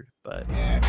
weird, but Yeah.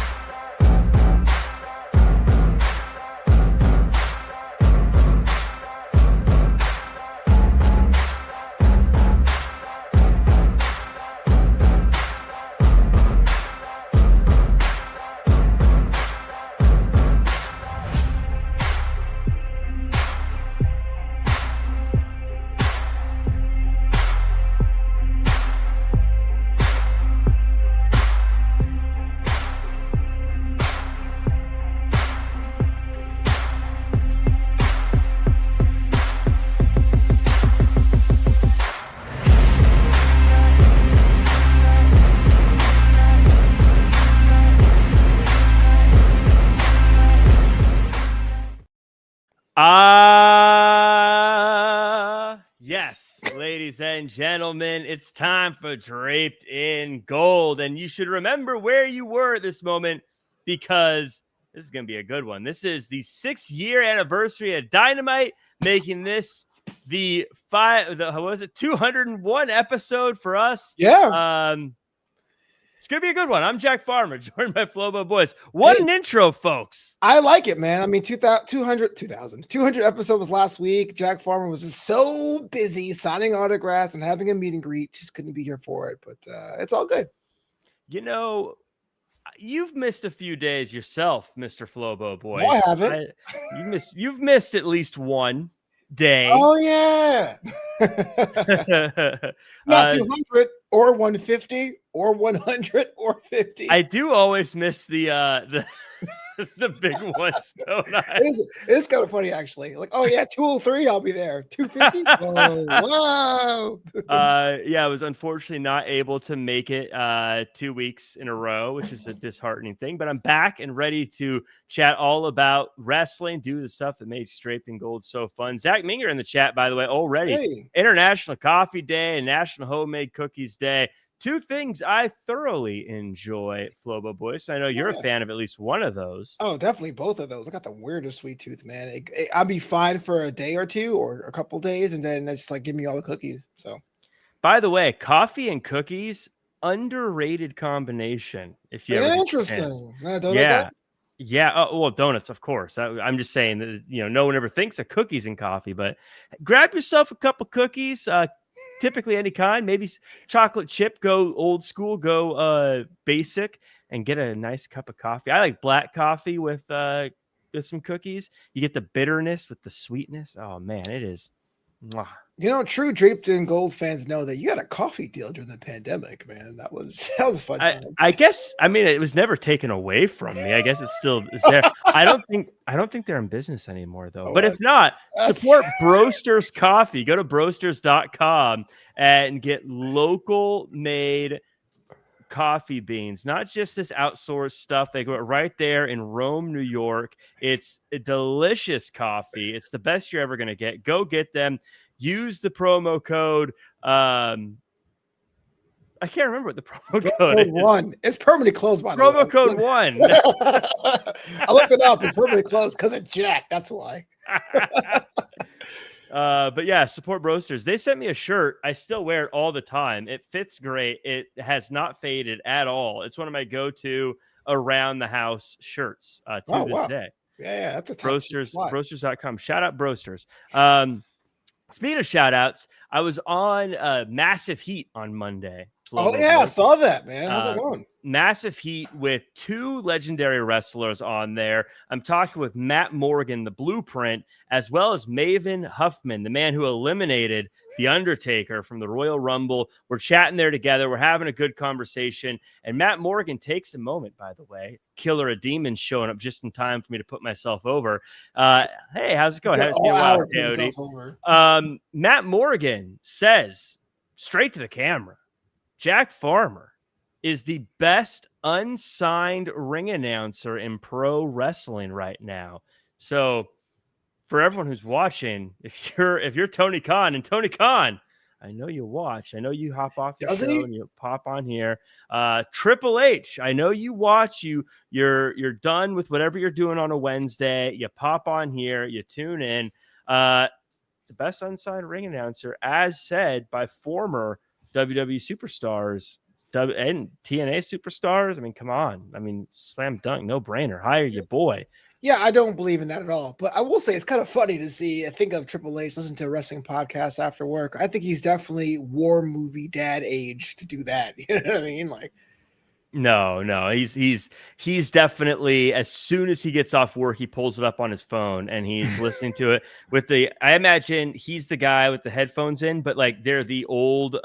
Yes, ladies and gentlemen, it's time for Draped in Gold. And you should remember where you were at this moment because this is going to be a good one. This is the 6-year anniversary of Dynamite, making this the 201 episode for us. Yeah. It's going to be a good one. I'm Jack Farmer, joined by Flobo Boyce. What an intro, folks. I like it, man. I mean, 200 episode was last week. Jack Farmer was just so busy signing autographs and having a meet and greet. Just couldn't be here for it, but it's all good. You know, you've missed a few days yourself, Mr. Flobo Boyce. No, I haven't. You've missed at least one day. Oh, yeah. Not 200 or 150 or 100 or 50. I do always miss the big ones, don't I? It's kind of funny, actually. Like, oh, yeah, 203, I'll be there. 250? Whoa. Yeah, I was unfortunately not able to make it 2 weeks in a row, which is a disheartening thing. But I'm back and ready to chat all about wrestling, do the stuff that made Draped in Gold so fun. Zach Minger in the chat, by the way, already. Hey. International Coffee Day and National Homemade Cookies Day. Two things I thoroughly enjoy, Flobo Boyce. I know you're a fan of at least one of those. Oh, definitely both of those. I got the weirdest sweet tooth, man. I'll be fine for a day or two or a couple days, and then it's just like give me all the cookies. So, by the way, coffee and cookies, underrated combination. If you interesting, yeah. Oh, well, donuts, of course. I'm just saying that no one ever thinks of cookies and coffee, but grab yourself a couple cookies. Typically any kind, maybe chocolate chip, go old school, go basic, and get a nice cup of coffee. I like black coffee with some cookies. You get the bitterness with the sweetness. Oh man, it is. Mwah. True Draped in Gold fans know that you had a coffee deal during the pandemic, man. That was a fun time. I guess. I mean, it was never taken away from me. I guess it still is there. I don't think they're in business anymore, though. But if not, support Broasters Coffee. Go to broasters.com and get local made coffee beans, not just this outsourced stuff. They go right there in Rome, New York. It's a delicious coffee. It's the best you're ever going to get. Go get them. Use the promo code. I can't remember what the promo code is. 1. It's permanently closed, by the way. Promo code 1. I looked it up. It's permanently closed because of Jack. That's why. But yeah, support Broasters. They sent me a shirt. I still wear it all the time. It fits great. It has not faded at all. It's one of my go-to around the house shirts to this day. Yeah, that's a Broasters.com. Shout out Broasters. Speaking of shout outs, I was on Massive Heat on Monday. Oh, yeah, I saw that, man. How's it going? Massive Heat with 2 legendary wrestlers on there. I'm talking with Matt Morgan, the Blueprint, as well as Maven Huffman, the man who eliminated The Undertaker from the Royal Rumble. We're chatting there together. We're having a good conversation. And Matt Morgan takes a moment, by the way. Killer a Demon showing up just in time for me to put myself over. Hey, how's it going? How's it going, Matt Morgan says, straight to the camera, Jack Farmer is the best unsigned ring announcer in pro wrestling right now. So for everyone who's watching, if you're Tony Khan, and Tony Khan, I know you watch. I know you hop off the show and you pop on here. Triple H, I know you watch. You're done with whatever you're doing on a Wednesday. You pop on here. You tune in. The best unsigned ring announcer, as said by former WWE superstars and TNA superstars. I mean, come on. I mean, slam dunk, no brainer. Hire your boy. Yeah, I don't believe in that at all. But I will say it's kind of funny to see. I think of Triple H, listen to a wrestling podcast after work. I think he's definitely war movie dad age to do that. You know what I mean? Like, no, he's definitely, as soon as he gets off work, he pulls it up on his phone and he's listening to it with I imagine he's the guy with the headphones in, but like they're the old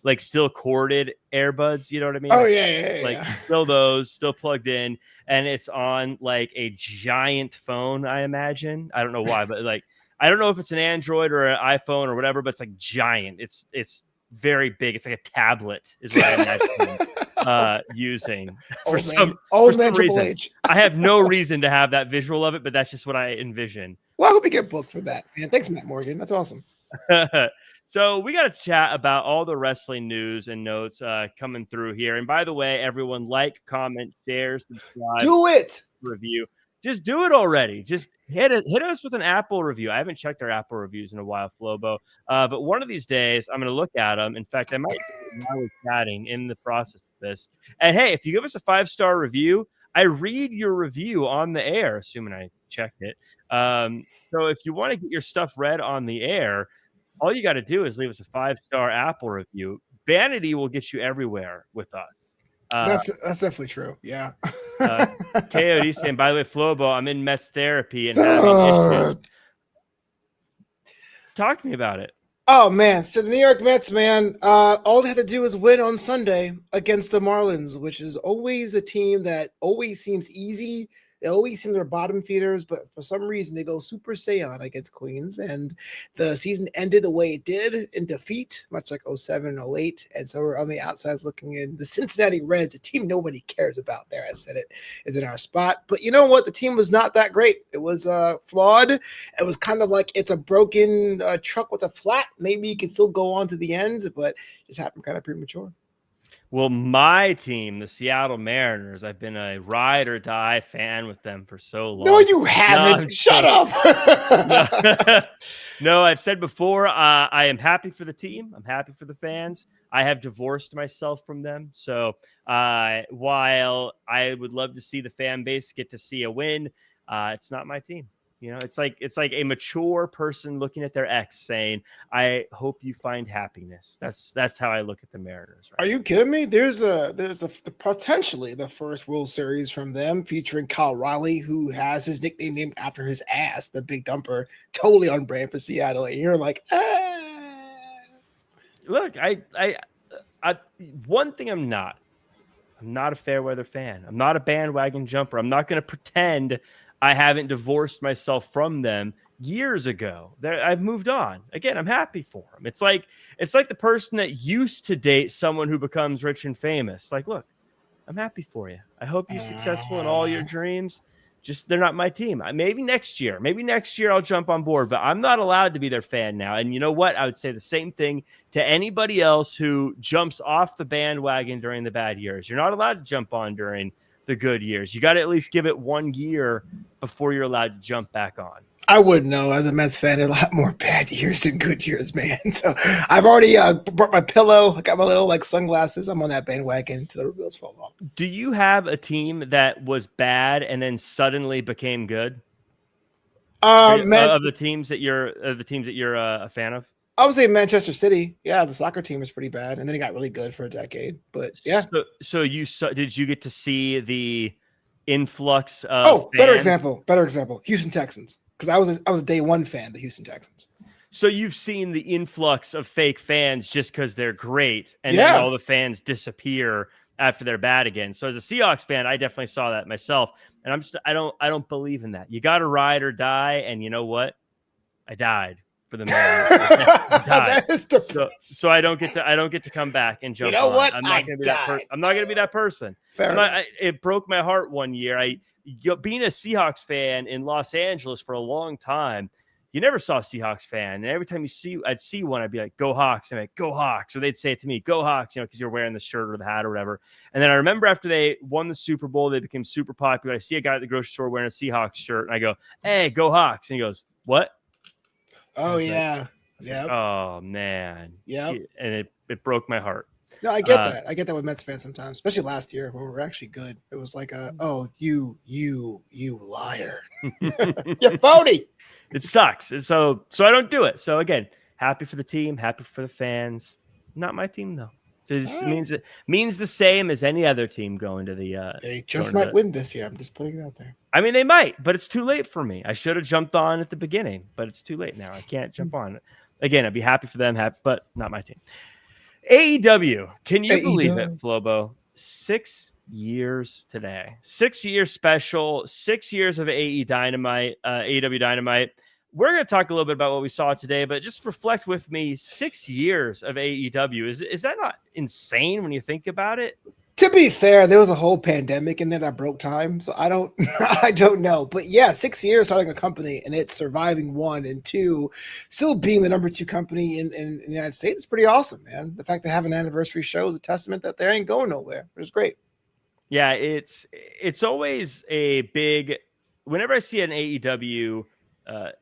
like still corded earbuds, you know what I mean? Oh yeah, like still those, still plugged in, and it's on like a giant phone, I imagine. I don't know why, but like I don't know if it's an Android or an iPhone or whatever, but it's like giant. It's very big. It's like a tablet, is what I imagine using for some reason. I have no reason to have that visual of it, but that's just what I envision. Well, I hope you get booked for that, man. Thanks, Matt Morgan. That's awesome. So we got to chat about all the wrestling news and notes coming through here. And by the way, everyone, like, comment, share, subscribe, do it, review. Just do it already. Just hit us with an Apple review. I haven't checked our Apple reviews in a while, Flobo. But one of these days, I'm going to look at them. In fact, I might do it while we're chatting in the process of this. And hey, if you give us a 5-star review, I read your review on the air, assuming I checked it. So if you want to get your stuff read on the air, all you got to do is leave us a 5-star Apple review. Vanity will get you everywhere with us. That's definitely true. Yeah. KOD saying, by the way, Flobo, I'm in Mets therapy and having issues. Talk to me about it. Oh man, so the New York Mets, man, all they had to do is win on Sunday against the Marlins, which is always a team that always seems easy. They always seem they're bottom feeders, but for some reason they go Super Saiyan against Queens, and the season ended the way it did in defeat, much like 07 and 08. And so we're on the outsides looking in. The Cincinnati Reds, a team nobody cares about there, I said it, is in our spot. But you know what? The team was not that great. It was flawed. It was kind of like it's a broken truck with a flat. Maybe you can still go on to the end, but it just happened kind of premature. Well, my team, the Seattle Mariners, I've been a ride or die fan with them for so long. No, you haven't. Shut up. No, I've said before, I am happy for the team. I'm happy for the fans. I have divorced myself from them. So while I would love to see the fan base get to see a win, it's not my team. You know, it's like a mature person looking at their ex saying, "I hope you find happiness." That's how I look at the Mariners. Right? Are you kidding me? There's potentially the first World Series from them featuring Kyle Riley, who has his nickname named after his ass, the Big Dumper, totally on brand for Seattle. And you're like, Look, I one thing I'm not a fair weather fan. I'm not a bandwagon jumper. I'm not going to pretend I haven't divorced myself from them years ago. I've moved on. Again, I'm happy for them. It's like the person that used to date someone who becomes rich and famous. Like, look, I'm happy for you. I hope you're successful in all your dreams. Just they're not my team. Maybe next year I'll jump on board, but I'm not allowed to be their fan now. And you know what? I would say the same thing to anybody else who jumps off the bandwagon during the bad years. You're not allowed to jump on during the good years. You got to at least give it 1 year before you're allowed to jump back on. I wouldn't know. As a Mets fan, a lot more bad years than good years, man. So I've already brought my pillow. I got my little sunglasses. I'm on that bandwagon until the wheels fall off. Do you have a team that was bad and then suddenly became good? Of the teams that you're a fan of? I would say Manchester City. Yeah, the soccer team is pretty bad, and then it got really good for a decade. But yeah. So did you get to see the influx of? Fans? Better example. Houston Texans, because I was a day one fan of the Houston Texans. So you've seen the influx of fake fans just because they're great, and then all the fans disappear after they're bad again. So as a Seahawks fan, I definitely saw that myself, and I don't believe in that. You got to ride or die, and you know what? I died for the Mariners. That is depressing. So I don't get to come back and jump. You know on. what? I'm not going to be that person. It broke my heart one year. Being a Seahawks fan in Los Angeles for a long time, you never saw a Seahawks fan. And every time I'd see one, I'd be like, "Go Hawks!" And I'm like, "Go Hawks!" Or they'd say it to me, "Go Hawks!" Because you're wearing the shirt or the hat or whatever. And then I remember after they won the Super Bowl, they became super popular. I see a guy at the grocery store wearing a Seahawks shirt, and I go, "Hey, go Hawks!" And he goes, "What?" Oh yeah. Yeah. Oh man. Yeah. And it broke my heart. No, I get that. I get that with Mets fans sometimes, especially last year when we were actually good. It was like, oh, you liar. You're phony. It sucks. And so I don't do it. So again, happy for the team, happy for the fans. Not my team though. It means the same as any other team going to the. They just might win this year. I'm just putting it out there. I mean, they might, but it's too late for me. I should have jumped on at the beginning, but it's too late now. I can't jump on. Again, I'd be happy for them, but not my team. AEW. Can you believe it, Flobo? 6 years today. 6 year special. 6 years of AEW Dynamite. We're going to talk a little bit about what we saw today, but just reflect with me. 6 years of AEW. Is that not insane when you think about it? To be fair, there was a whole pandemic in there that broke time, so I don't know. But yeah, 6 years starting a company and it's surviving 1 and 2, still being the number 2 company in the United States is pretty awesome, man. The fact they have an anniversary show is a testament that they ain't going nowhere. It's great. Yeah, it's always a big. Whenever I see an AEW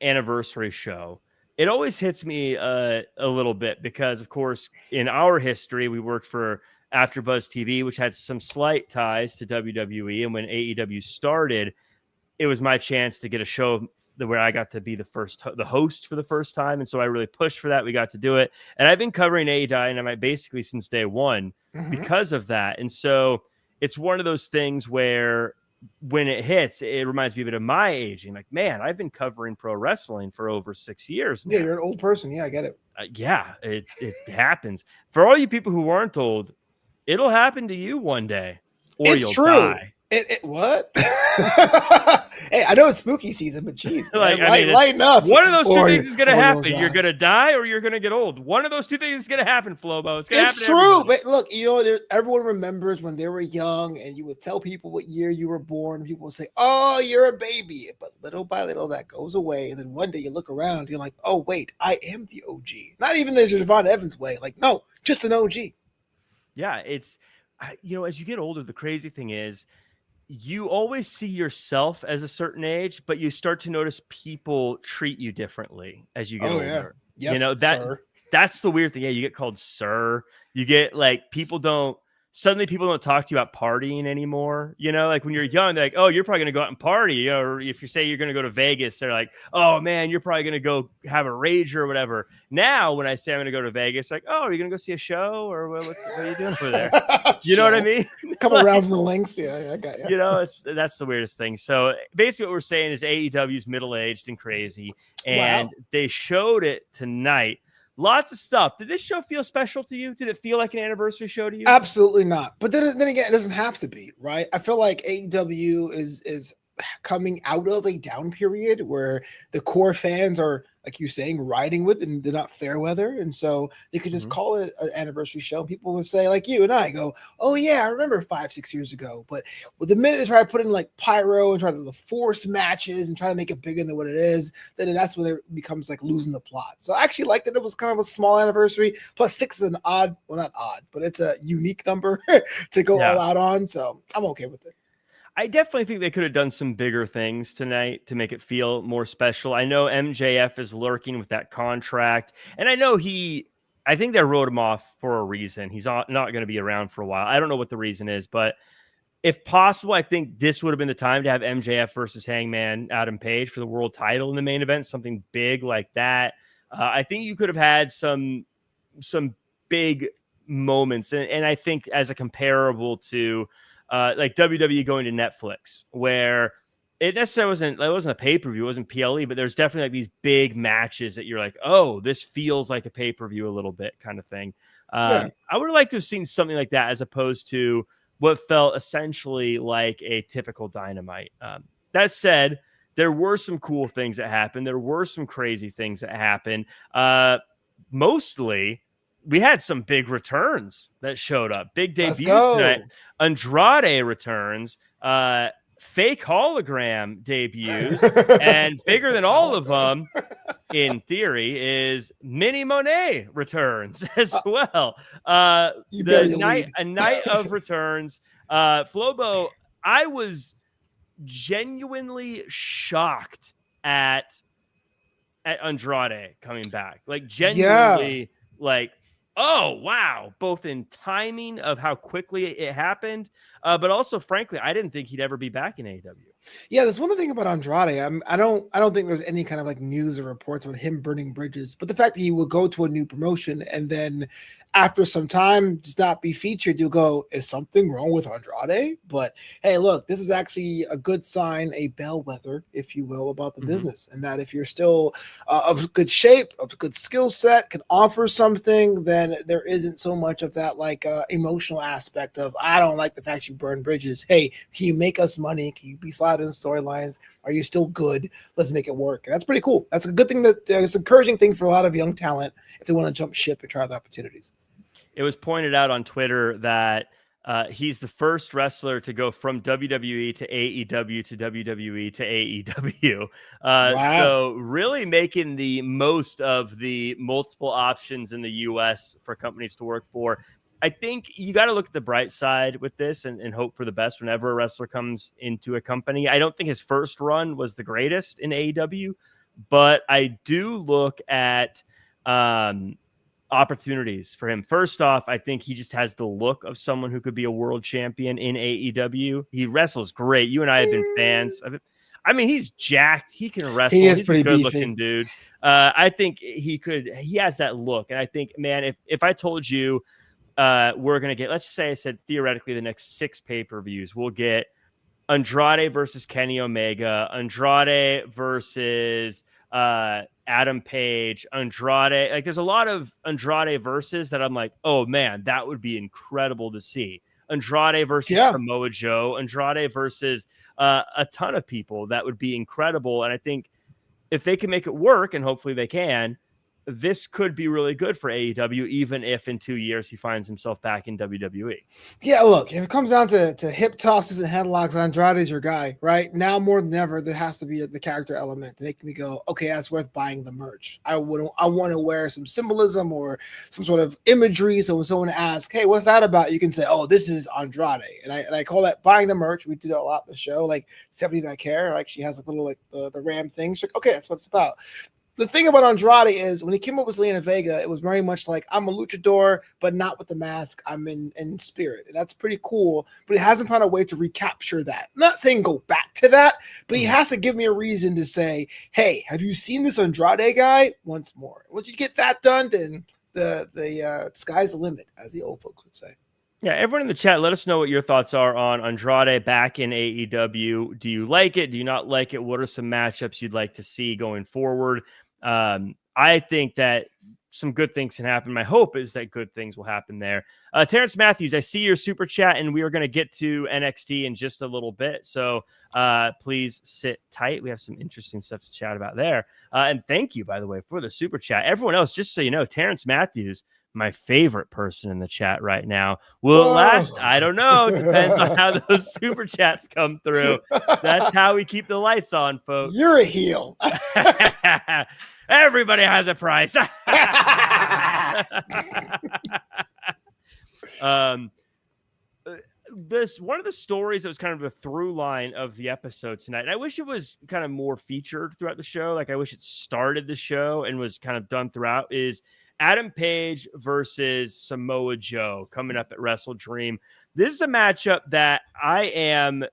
anniversary show, it always hits me a little bit because, of course, in our history, we worked for AfterBuzz TV, which had some slight ties to WWE. And when AEW started, it was my chance to get a show where I got to be the host for the first time. And so I really pushed for that. We got to do it. And I've been covering AEW Dynamite basically since day one because of that. And so it's one of those things where when it hits, it reminds me a bit of my aging. Like, man, I've been covering pro wrestling for over 6 years now. Yeah, you're an old person. Yeah, I get it. Yeah, it happens. For all you people who aren't old, it'll happen to you one day, or you'll die. What? Hey, I know it's spooky season, but geez, lighten up. One of those two things is going to happen. You're going to die, or you're going to get old. One of those two things is going to happen, Flobo. It's going to happen. It's true, but look, everyone remembers when they were young, and you would tell people what year you were born. And people would say, "Oh, you're a baby," but little by little that goes away, and then one day you look around, you're like, "Oh, wait, I am the OG." Not even the Javon Evans way. Like, no, just an OG. Yeah, it's as you get older, the crazy thing is, you always see yourself as a certain age, but you start to notice people treat you differently as you get older. Yeah. Yes, that's the weird thing. Yeah, you get called sir. You get people don't talk to you about partying anymore. Like when you're young, they're like, oh, you're probably going to go out and party. Or if you say you're going to go to Vegas, they're like, oh man, you're probably going to go have a rager or whatever. Now, when I say I'm going to go to Vegas, like, oh, are you going to go see a show or what are you doing over there? You know what I mean? A couple rounds in the links. Yeah, I got you. That's the weirdest thing. So basically what we're saying is AEW's middle-aged and crazy. And they showed it tonight. Lots of stuff. Did this show feel special to you? Did it feel like an anniversary show to you? Absolutely not. But then again, it doesn't have to be, right? I feel like AEW is coming out of a down period where the core fans are, like you're saying, riding with, and they're not fair weather. And so they could just call it an anniversary show. People would say, like you and I go, oh yeah, I remember 5-6 years ago. But with the minute they try to put in like pyro and try to force matches and try to make it bigger than what it is, then that's when it becomes like losing the plot. So I actually liked that it was kind of a small anniversary. Plus 6 is an odd, well, not odd, but it's a unique number to go all out on. So I'm okay with it. I definitely think they could have done some bigger things tonight to make it feel more special. I know MJF is lurking with that contract, and I know I think they wrote him off for a reason. He's not going to be around for a while. I don't know what the reason is, but if possible, I think this would have been the time to have MJF versus Hangman Adam Page for the world title in the main event, something big like that. I think you could have had some big moments, and I think as a comparable to like WWE going to Netflix, where it necessarily wasn't a pay-per-view, it wasn't PLE, but there's definitely like these big matches that you're like, oh, this feels like a pay-per-view a little bit kind of thing. I would have liked to have seen something like that as opposed to what felt essentially like a typical Dynamite. That said, there were some cool things that happened. There were some crazy things that happened. Mostly, we had some big returns that showed up. Big debuts tonight. Andrade returns. Fake hologram debuts. And bigger than all of them, in theory, is Minnie Monet returns as well. A night of returns. Flobo, I was genuinely shocked at Andrade coming back. Like, genuinely, like, Oh, wow. Both in timing of how quickly it happened, but also, frankly, I didn't think he'd ever be back in AEW. Yeah, there's one thing about Andrade. I don't think there's any kind of like news or reports about him burning bridges, but the fact that he will go to a new promotion and then after some time just not be featured, you'll go, is something wrong with Andrade? But hey, look, this is actually a good sign, a bellwether, if you will, about the business, and that if you're still of good shape, of good skill set, can offer something, then there isn't so much of that like emotional aspect of I don't like the fact you burn bridges. Hey, can you make us money? Can you be slotted in storylines? Are you still good? Let's make it work. And that's pretty cool. That's a good thing. It's an encouraging thing for a lot of young talent if they want to jump ship and try the opportunities. It was pointed out on Twitter that he's the first wrestler to go from WWE to AEW to WWE to AEW. Wow. So really making the most of the multiple options in the US for companies to work for. I think you got to look at the bright side with this and hope for the best whenever a wrestler comes into a company. I don't think his first run was the greatest in AEW, but I do look at opportunities for him. First off, I think he just has the look of someone who could be a world champion in AEW. He wrestles great. You and I have been fans of it. I mean, he's jacked. He can wrestle. He is He's pretty a good beefy. looking dude. I think he has that look. And I think, man, if I told you we're going to get, let's say I said theoretically the next 6 pay-per-views, we'll get Andrade versus Kenny Omega, Andrade versus Adam Page, Andrade. Like, there's a lot of Andrade versus that I'm like, oh man, that would be incredible to see. Andrade versus Samoa Joe, Andrade versus a ton of people. That would be incredible. And I think if they can make it work, and hopefully they can, this could be really good for AEW, even if in 2 years he finds himself back in WWE. Yeah, look, if it comes down to hip tosses and headlocks, Andrade's your guy, right? Now more than ever, there has to be the character element to make me go, okay, that's worth buying the merch. I want to wear some symbolism or some sort of imagery. So when someone asks, hey, what's that about? You can say, oh, this is Andrade. And I call that buying the merch. We do that a lot in the show. Like 70 That Care, like she has a little like the Ram thing. She's like, okay, that's what it's about. The thing about Andrade is when he came up with Zelina Vega, it was very much like I'm a luchador, but not with the mask. I'm in spirit. And that's pretty cool. But he hasn't found a way to recapture that. I'm not saying go back to that, but he has to give me a reason to say, hey, have you seen this Andrade guy? Once more. Once you get that done, then the sky's the limit, as the old folks would say. Yeah, everyone in the chat, let us know what your thoughts are on Andrade back in AEW. Do you like it? Do you not like it? What are some matchups you'd like to see going forward? I think that some good things can happen. My hope is that good things will happen there. Terrence Matthews, I see your super chat, and we are going to get to NXT in just a little bit. So please sit tight. We have some interesting stuff to chat about there. And thank you, by the way, for the super chat. Everyone else, just so you know, Terrence Matthews, my favorite person in the chat right now. Will it last? I don't know. It depends on how those super chats come through. That's how we keep the lights on, folks. You're a heel. Everybody has a price. This one of the stories that was kind of a through line of the episode tonight, and I wish it was kind of more featured throughout the show. Like I wish it started the show and was kind of done throughout, is Adam Page versus Samoa Joe coming up at Wrestle Dream. This is a matchup that I am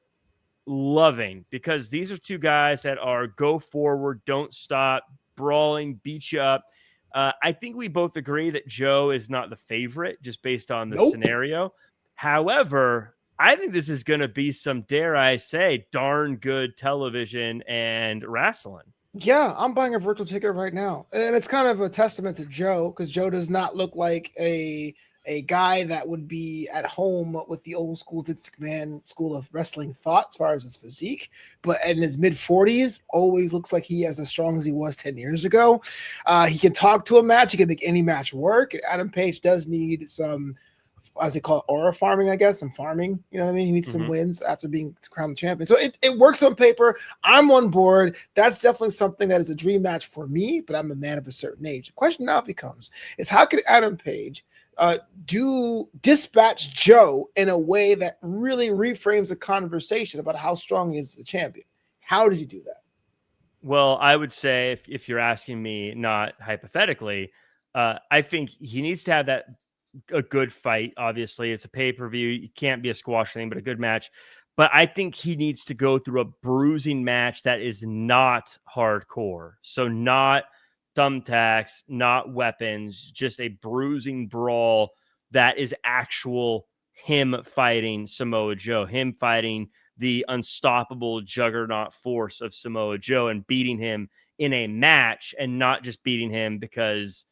loving because these are two guys that are go forward, don't stop, brawling, beat you up. I think we both agree that Joe is not the favorite just based on the scenario. However, I think this is going to be some, dare I say, darn good television and wrestling. Yeah, I'm buying a virtual ticket right now. And it's kind of a testament to Joe because Joe does not look like a guy that would be at home with the old school Vince McMahon school of wrestling thought as far as his physique. But in his mid-40s, always looks like he is as strong as he was 10 years ago. He can talk to a match. He can make any match work. Adam Page does need some, as they call it, aura farming, I guess. Some farming, you know what I mean? He needs some wins after being crowned champion. So it works on paper. I'm on board. That's definitely something that is a dream match for me, but I'm a man of a certain age. The question now becomes is how could Adam Page dispatch Joe in a way that really reframes the conversation about how strong he is as a champion? How did you do that? Well, I would say if you're asking me not hypothetically, I think he needs to have a good fight. Obviously, it's a pay-per-view. You can't be a squash thing, but a good match. But I think he needs to go through a bruising match that is not hardcore. So not thumbtacks, not weapons, just a bruising brawl that is actual him fighting Samoa Joe, him fighting the unstoppable juggernaut force of Samoa Joe and beating him in a match, and not just beating him because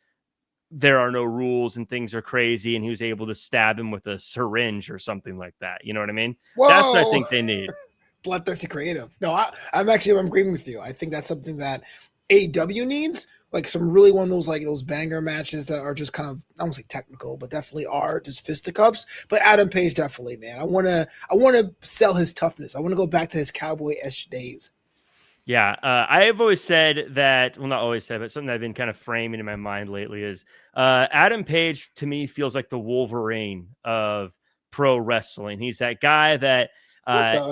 there are no rules and things are crazy and he was able to stab him with a syringe or something like that. You know what I mean? Whoa! That's what I think they need. Bloodthirsty creative. No, I'm agreeing with you. I think that's something that AEW needs. Like some really one of those banger matches that are just kind of, I won't say technical, but definitely are just fisticuffs. But Adam Page definitely, man. I wanna sell his toughness. I want to go back to his cowboy-ish days. Yeah, I have always said that, well, not always said, but something I've been kind of framing in my mind lately is Adam Page to me feels like the Wolverine of pro wrestling. He's that guy that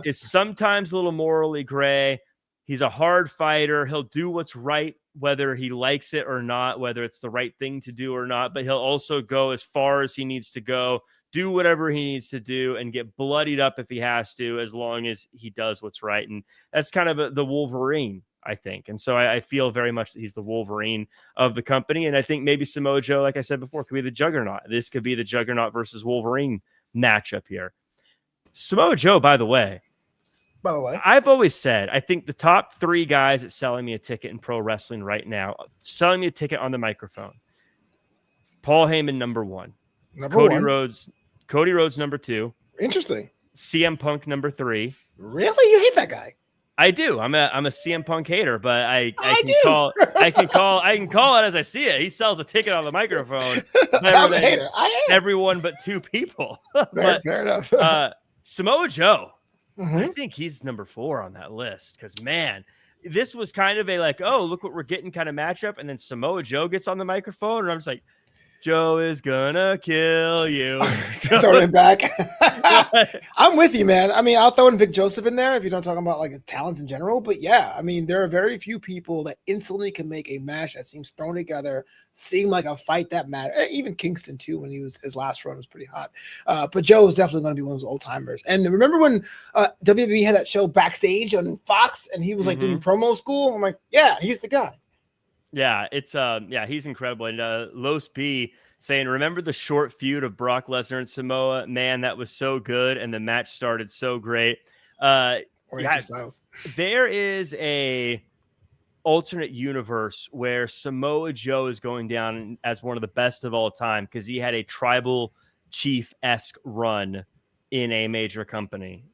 is sometimes a little morally gray. He's a hard fighter. He'll do what's right, whether he likes it or not, whether it's the right thing to do or not, but he'll also go as far as he needs to go, do whatever he needs to do, and get bloodied up if he has to, as long as he does what's right. And that's kind of the Wolverine, I think. And so I feel very much that he's the Wolverine of the company. And I think maybe Samoa Joe, like I said before, could be the Juggernaut. This could be the Juggernaut versus Wolverine matchup here. Samoa Joe, by the way, I've always said, I think the top 3 guys that selling me a ticket in pro wrestling right now, selling me a ticket on the microphone, Paul Heyman, number 1. Cody Rhodes, number 2. Interesting. CM Punk, number 3. Really? You hate that guy? I do. I'm a CM Punk hater, but I can call it as I see it. He sells a ticket on the microphone. I'm a hater. Everyone but 2 people. Fair enough. Samoa Joe, I think he's number 4 on that list because, man, this was kind of a like, oh, look what we're getting kind of matchup. And then Samoa Joe gets on the microphone, and I'm just like, Joe is gonna kill you. Throw it back. I'm with you, man. I mean, I'll throw in Vic Joseph in there if you don't talk about like talent in general. But yeah, I mean, there are very few people that instantly can make a match that seems thrown together, seem like a fight that matters. Even Kingston too, when his last run was pretty hot. But Joe is definitely going to be one of those old timers. And remember when WWE had that show Backstage on Fox, and he was like doing promo school? I'm like, yeah, he's the guy. Yeah, it's he's incredible. And Los B saying, remember the short feud of Brock Lesnar and Samoa? Man, that was so good, and the match started so great. Styles. There is a alternate universe where Samoa Joe is going down as one of the best of all time because he had a tribal chief-esque run in a major company.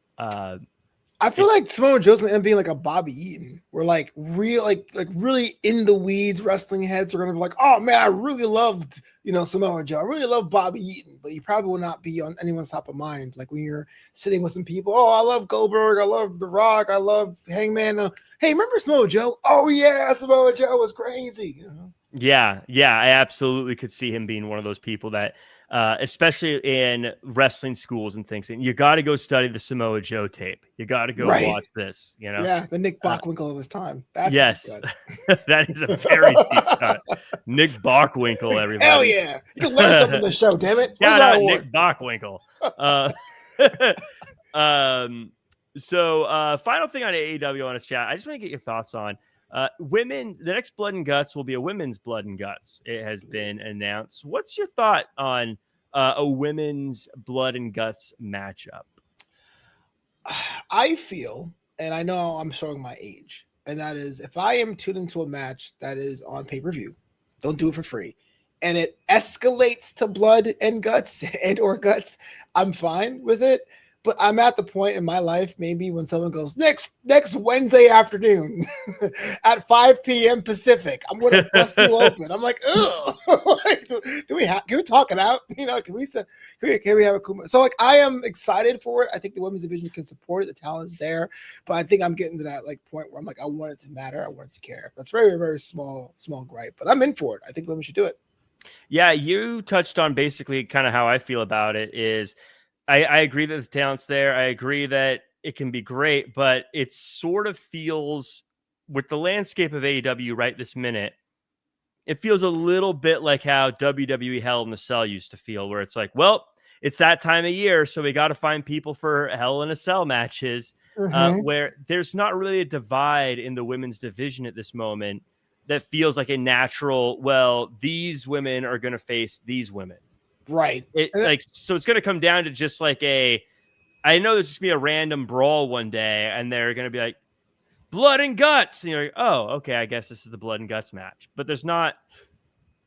I feel like Samoa Joe's gonna end up being like a Bobby Eaton, where like really in the weeds wrestling heads are gonna be like, oh man, I really loved Samoa Joe. I really love Bobby Eaton, but he probably will not be on anyone's top of mind. Like when you're sitting with some people, oh, I love Goldberg, I love The Rock, I love Hangman. Hey, remember Samoa Joe? Oh yeah, Samoa Joe was crazy. Yeah, I absolutely could see him being one of those people that. Especially in wrestling schools and things. And you got to go study the Samoa Joe tape. You got to go watch this, Yeah, the Nick Bockwinkel of his time. That's yes. That is a very deep cut. Nick Bockwinkel, everybody. Hell yeah. You can learn something from the show, damn it. Shout out Nick Bockwinkel. So final thing on AEW I want to chat. I just want to get your thoughts on women. The next Blood and Guts will be a women's Blood and Guts. It has been announced. What's your thought on a women's Blood and Guts matchup? I feel, and I know I'm showing my age, and that is if I am tuned into a match that is on pay-per-view, don't do it for free, and it escalates to blood and guts or guts, I'm fine with it. But I'm at the point in my life, maybe when someone goes, next Wednesday afternoon at 5 p.m. Pacific, I'm going to bust you open. I'm like, ugh. Can we talk it out? Can we have a cool? So like, I am excited for it. I think the women's division can support it. The talent's there, but I think I'm getting to that like point where I'm like, I want it to matter. I want it to care. That's very, very small gripe, but I'm in for it. I think women should do it. Yeah. You touched on basically kind of how I feel about it is, I agree that the talent's there. I agree that it can be great, but it sort of feels with the landscape of AEW right this minute, It feels a little bit like how WWE Hell in the Cell used to feel, where it's like, well, it's that time of year, so we got to find people for Hell in a Cell matches, where there's not really a divide in the women's division at this moment that feels like a natural, well, these women are going to face these women. Right. So it's going to come down to just like I know this is going to be a random brawl one day, and they're going to be like, blood and guts. And you're like, oh, okay, I guess this is the blood and guts match. But there's not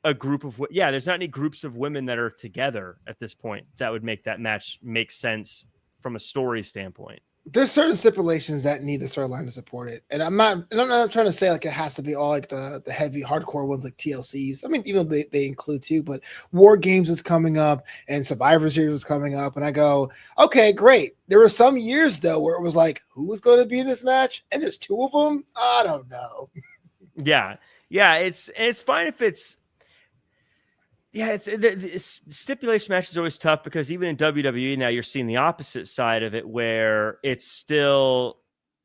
a group of, there's not any groups of women that are together at this point that would make that match make sense from a story standpoint. There's certain stipulations that need the storyline to support it. And I'm not trying to say like it has to be all like the heavy hardcore ones like TLCs. I mean, even though they include too, but War Games is coming up and Survivor Series is coming up. And I go, okay, great. There were some years though where it was like, who was going to be in this match? And there's two of them. I don't know. Yeah. It's fine if it's, the stipulation match is always tough because even in WWE now you're seeing the opposite side of it where it's still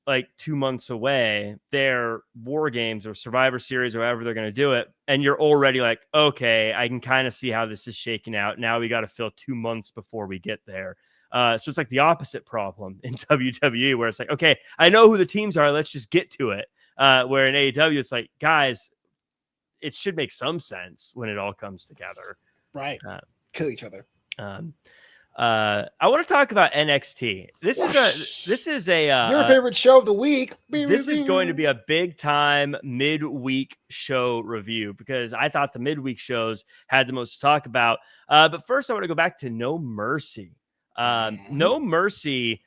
like 2 months away. They're War Games or Survivor Series or however they're going to do it. And you're already like, okay, I can kind of see how this is shaking out. Now we got to fill 2 months before we get there. So it's like the opposite problem in WWE where it's like, okay, I know who the teams are. Let's just get to it. Where in AEW, it's like, guys, it should make some sense when it all comes together. Right. Kill each other. I want to talk about NXT. This is your favorite show of the week. This is going to be a big time midweek show review because I thought the midweek shows had the most to talk about. But first I want to go back to No Mercy. No Mercy.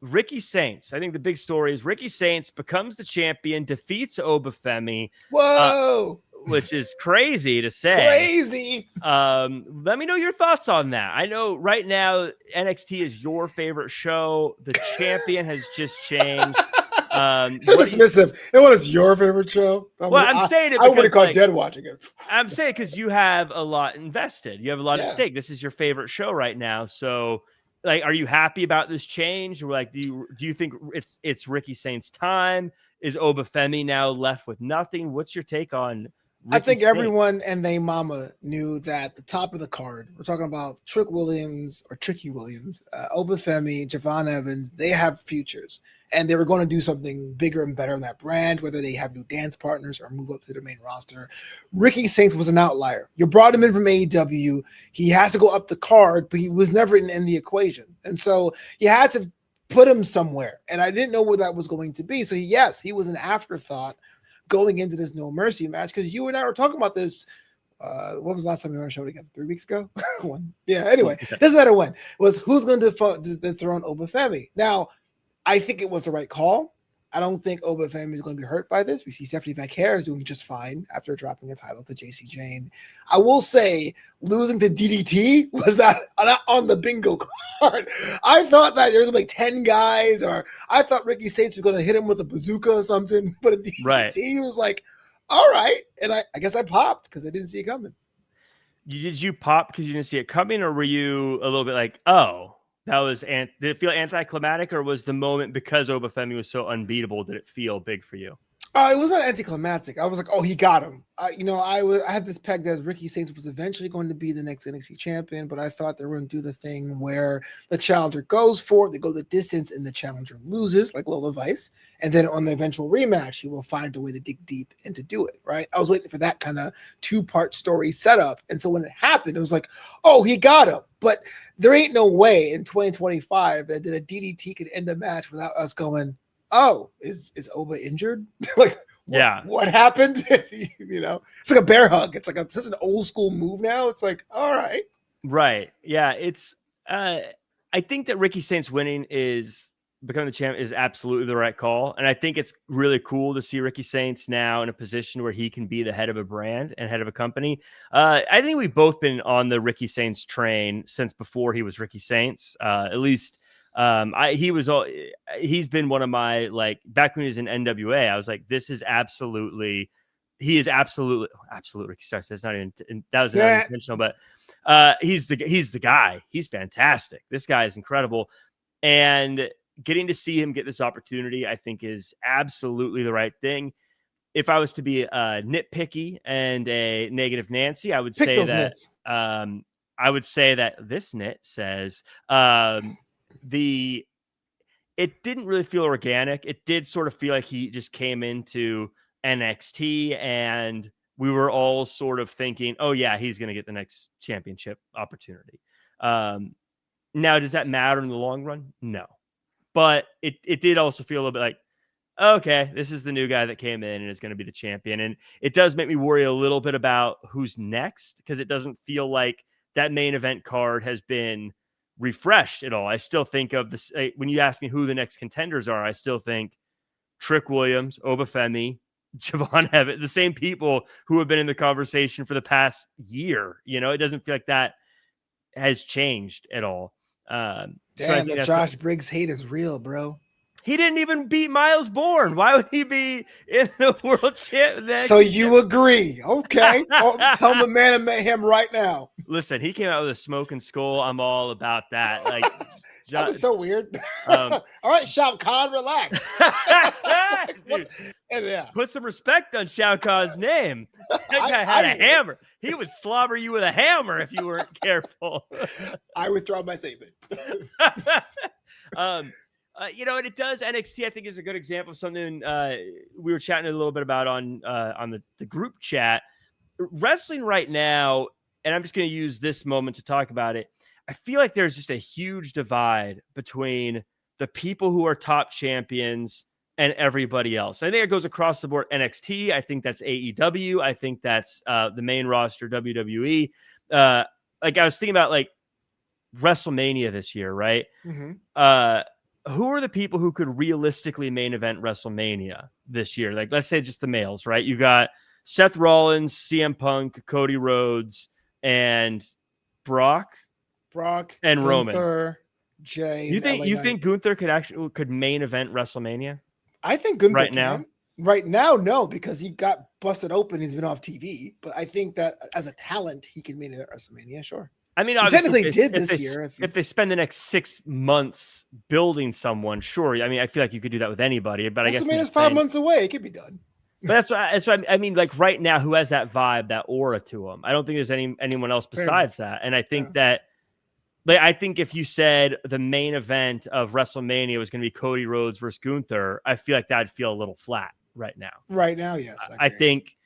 Ricky Saints. I think the big story is Ricky Saints becomes the champion, defeats Obafemi. Whoa. Which is crazy to say. Crazy. Let me know your thoughts on that. I know right now NXT is your favorite show. The champion has just changed. So dismissive. And what is your favorite show? I'm saying it because I would have called dead watching it. I'm saying because you have a lot invested. You have a lot at stake. This is your favorite show right now. So, like, are you happy about this change? Or like, do you think it's Ricky Saints' time? Is Obafemi now left with nothing? What's your take on Ricky I think Saints? Everyone and they mama knew that the top of the card, we're talking about Tricky Williams, Obafemi, Javon Evans, they have futures. And they were going to do something bigger and better in that brand, whether they have new dance partners or move up to the main roster. Ricky Saints was an outlier. You brought him in from AEW. He has to go up the card, but he was never in the equation. And so you had to put him somewhere. And I didn't know where that was going to be. So yes, he was an afterthought going into this No Mercy match, because you and I were talking about this. When was the last time we were on a show together? 3 weeks ago? Anyway, doesn't matter when. It was who's going to dethrone Obafemi. Now, I think it was the right call. I don't think Obafemi is going to be hurt by this. We see Stephanie Vaquer is doing just fine after dropping a title to JC Jane. I will say losing to DDT was not on the bingo card. I thought that there was going to be like 10 guys, or I thought Ricky Saints was going to hit him with a bazooka or something. But a DDT was like, all right. And I guess I popped because I didn't see it coming. Did you pop because you didn't see it coming, or were you a little bit like, oh, that was, did it feel anticlimactic, or was the moment because Obafemi was so unbeatable, did it feel big for you? It was not anticlimactic. I was like, oh, he got him. I had this pegged as Ricky Saints was eventually going to be the next NXT champion, but I thought they were going to do the thing where the challenger goes for it, they go the distance, and the challenger loses, like Lola Vice. And then on the eventual rematch, he will find a way to dig deep and to do it, right? I was waiting for that kind of 2-part story setup. And so when it happened, it was like, oh, he got him. But there ain't no way in 2025 that a DDT could end a match without us going, oh, is Oba injured? Like, what happened? It's like a bear hug. It's like such an old school move now. It's like, all right. Right. Yeah. It's, I think that Ricky Saints winning is becoming the champ is absolutely the right call. And I think it's really cool to see Ricky Saints now in a position where he can be the head of a brand and head of a company. I think we've both been on the Ricky Saints train since before he was Ricky Saints, at least. He's been one of my, like, back when he was in NWA, I was like, he is absolutely Ricky Saints. That's not even, that was not intentional, but he's the guy. He's fantastic. This guy is incredible. And getting to see him get this opportunity, I think, is absolutely the right thing. if I was to be nitpicky and a negative Nancy, I would Pick say those that nits. I would say that this nit says it didn't really feel organic. It did sort of feel like he just came into NXT and we were all sort of thinking, oh yeah, he's going to get the next championship opportunity. Now, does that matter in the long run? No. But it did also feel a little bit like, okay, this is the new guy that came in and is going to be the champion. And it does make me worry a little bit about who's next, because it doesn't feel like that main event card has been refreshed at all. I still think of this when you ask me who the next contenders are, I still think Trick Williams, Obafemi, Javon Heaven, the same people who have been in the conversation for the past year. You know, it doesn't feel like that has changed at all. Damn, the Josh Briggs hate is real, bro. He didn't even beat Miles Bourne. Why would he be in the world champ? So you agree? Okay. Tell the man of mayhem right now. Listen, he came out with a smoking skull. I'm all about that. Like, that was so weird. All right, Shao Kahn, relax. Dude, yeah. Put some respect on Shao Kahn's name. That guy had a hammer. He would slobber you with a hammer if you weren't careful. I withdraw my statement. You know, and it does. NXT, I think, is a good example of something we were chatting a little bit about on the group chat. Wrestling right now, and I'm just going to use this moment to talk about it. I feel like there's just a huge divide between the people who are top champions and everybody else. I think it goes across the board. NXT, I think that's AEW. I think that's the main roster, WWE. Like I was thinking about like WrestleMania this year, right? Mm-hmm. Who are the people who could realistically main event WrestleMania this year? Like, let's say just the males, right? You got Seth Rollins, CM Punk, Cody Rhodes, and Brock, and Gunther, Roman. Jay. You think Gunther could main event WrestleMania? I think Gunther right can. Now. Right now, no, because he got busted open. He's been off TV. But I think that as a talent, he can main event WrestleMania. Sure. I mean, he technically did this year. If they spend the next 6 months building someone, sure. I mean, I feel like you could do that with anybody. But I guess WrestleMania's 5 months away. It could be done. But that's what I mean. Like right now, who has that vibe, that aura to him? I don't think there's anyone else besides that. And I think that, like, I think if you said the main event of WrestleMania was going to be Cody Rhodes versus Gunther, I feel like that'd feel a little flat right now. Right now, yes. I think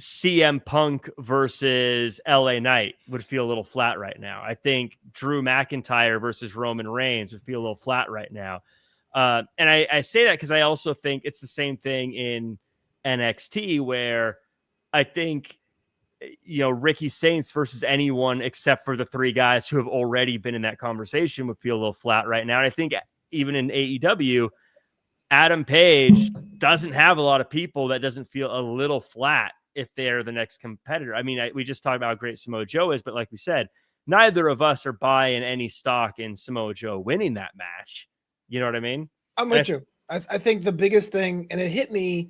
CM Punk versus LA Knight would feel a little flat right now. I think Drew McIntyre versus Roman Reigns would feel a little flat right now. And I say that because I also think it's the same thing in NXT, where I think, you know, Ricky Saints versus anyone except for the 3 guys who have already been in that conversation would feel a little flat right now. And I think even in AEW, Adam Page doesn't have a lot of people that doesn't feel a little flat if they're the next competitor. I mean, we just talked about how great Samoa Joe is, but like we said, neither of us are buying any stock in Samoa Joe winning that match. You know what I mean? I'm with you. I think the biggest thing, and it hit me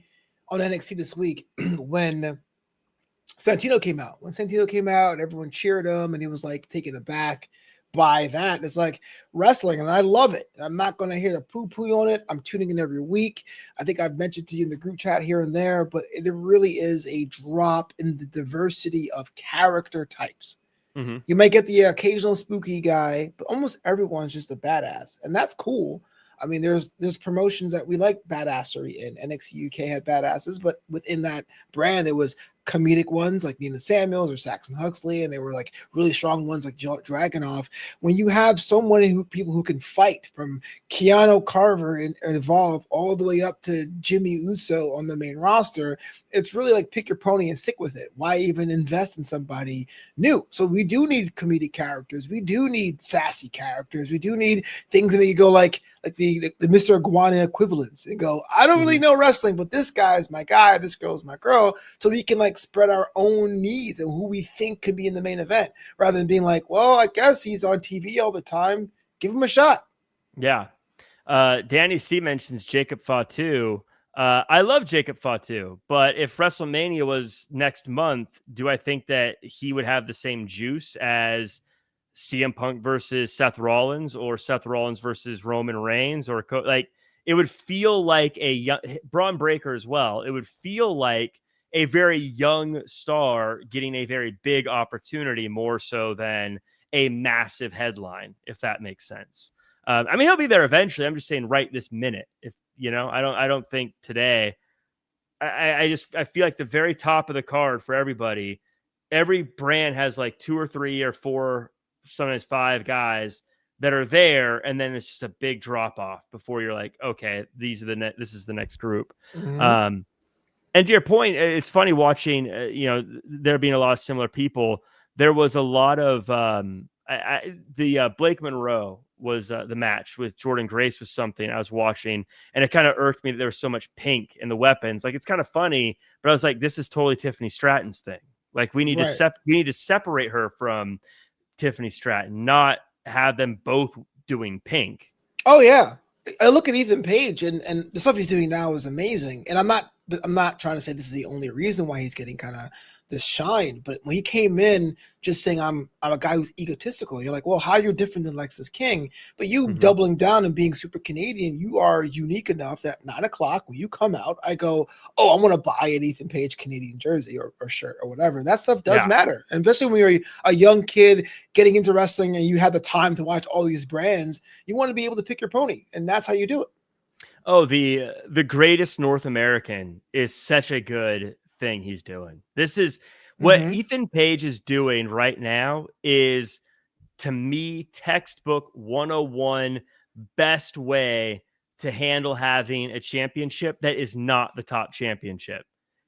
on NXT this week when Santino came out. When Santino came out, everyone cheered him, and he was like taken aback by that. It's like wrestling, and I love it. I'm not going to hear the poo-poo on it. I'm tuning in every week. I think I've mentioned to you in the group chat here and there, but there really is a drop in the diversity of character types. Mm-hmm. You might get the occasional spooky guy, but almost everyone's just a badass, and that's cool. I mean, there's promotions that we like badassery in. NXT UK had badasses, but within that brand, there was comedic ones like Nina Samuels or Saxon Huxley, and they were like really strong ones like Dragunov. When you have so many people who can fight, from Keanu Carver and Evolve all the way up to Jimmy Uso on the main roster, it's really like pick your pony and stick with it. Why even invest in somebody new? So we do need comedic characters. We do need sassy characters. We do need things that make you go like the Mr. Iguana equivalents and go, I don't really know wrestling, but this guy's my guy, this girl's my girl. So we can like spread our own needs and who we think could be in the main event, rather than being like, well, I guess he's on TV all the time. Give him a shot. Yeah. Danny C mentions Jacob Fatu. I love Jacob Fatu, but if WrestleMania was next month, do I think that he would have the same juice as CM Punk versus Seth Rollins, or Seth Rollins versus Roman Reigns, or like it would feel like a young Braun Breaker as well. It would feel like a very young star getting a very big opportunity more so than a massive headline, if that makes sense. I mean, he'll be there eventually. I'm just saying right this minute. If I don't think today. I feel like the very top of the card for everybody, every brand has like 2 or 3 or 4, sometimes 5 guys that are there, and then it's just a big drop off before you're like, okay, this is the next group. Mm-hmm. And to your point, it's funny watching, there being a lot of similar people. There was a lot of Blake Monroe was the match with Jordan Grace was something I was watching, and it kind of irked me that there was so much pink in the weapons. Like, it's kind of funny, but I was like, this is totally Tiffany Stratton's thing. Like, we need to separate her from Tiffany Stratton, not have them both doing pink. Oh yeah, I look at Ethan Page and the stuff he's doing now is amazing. And I'm not trying to say this is the only reason why he's getting kind of this shine, but when he came in just saying I'm a guy who's egotistical, you're like, well, how you're different than Lexus King? But you doubling down and being super Canadian, you are unique enough that at 9 o'clock when you come out, I go, oh, I'm gonna buy an Ethan Page Canadian jersey or shirt or whatever. And that stuff does matter, and especially when you're a young kid getting into wrestling and you have the time to watch all these brands, you want to be able to pick your pony, and that's how you do it. Oh, the greatest North American is such a good thing he's doing. This is what Ethan Page is doing right now is, to me, textbook 101 best way to handle having a championship that is not the top championship.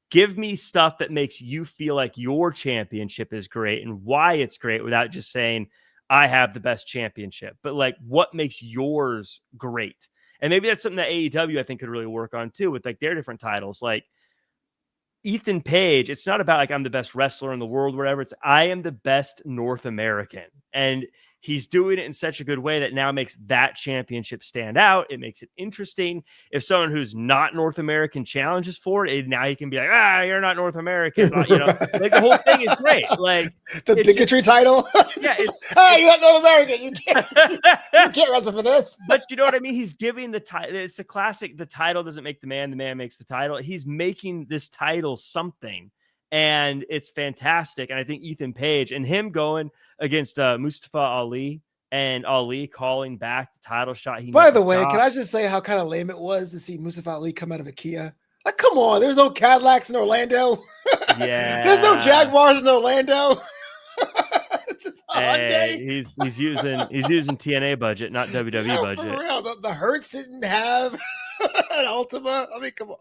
Give me stuff that makes you feel like your championship is great and why it's great without just saying, I have the best championship, but like what makes yours great. And maybe that's something that AEW, I think, could really work on too with like their different titles. Like Ethan Page, it's not about like I'm the best wrestler in the world, whatever. It's I am the best North American. And he's doing it in such a good way that now makes that championship stand out. It makes it interesting. If someone who's not North American challenges for it, now he can be like, you're not North American. Like the whole thing is great. Like the bigotry title. Yeah, it's you're not North American. You can't wrestle for this. But you know what I mean? He's giving the title. It's a classic. The title doesn't make the man makes the title. He's making this title something. And it's fantastic. And I think Ethan Page and him going against Mustafa Ali and Ali calling back the title shot. By the way, can I just say how kind of lame it was to see Mustafa Ali come out of a Kia? Like, come on, there's no Cadillacs in Orlando. Yeah. There's no Jaguars in Orlando. Just he's using TNA budget, not WWE budget. For real. The Hertz didn't have an Altima. I mean, come on.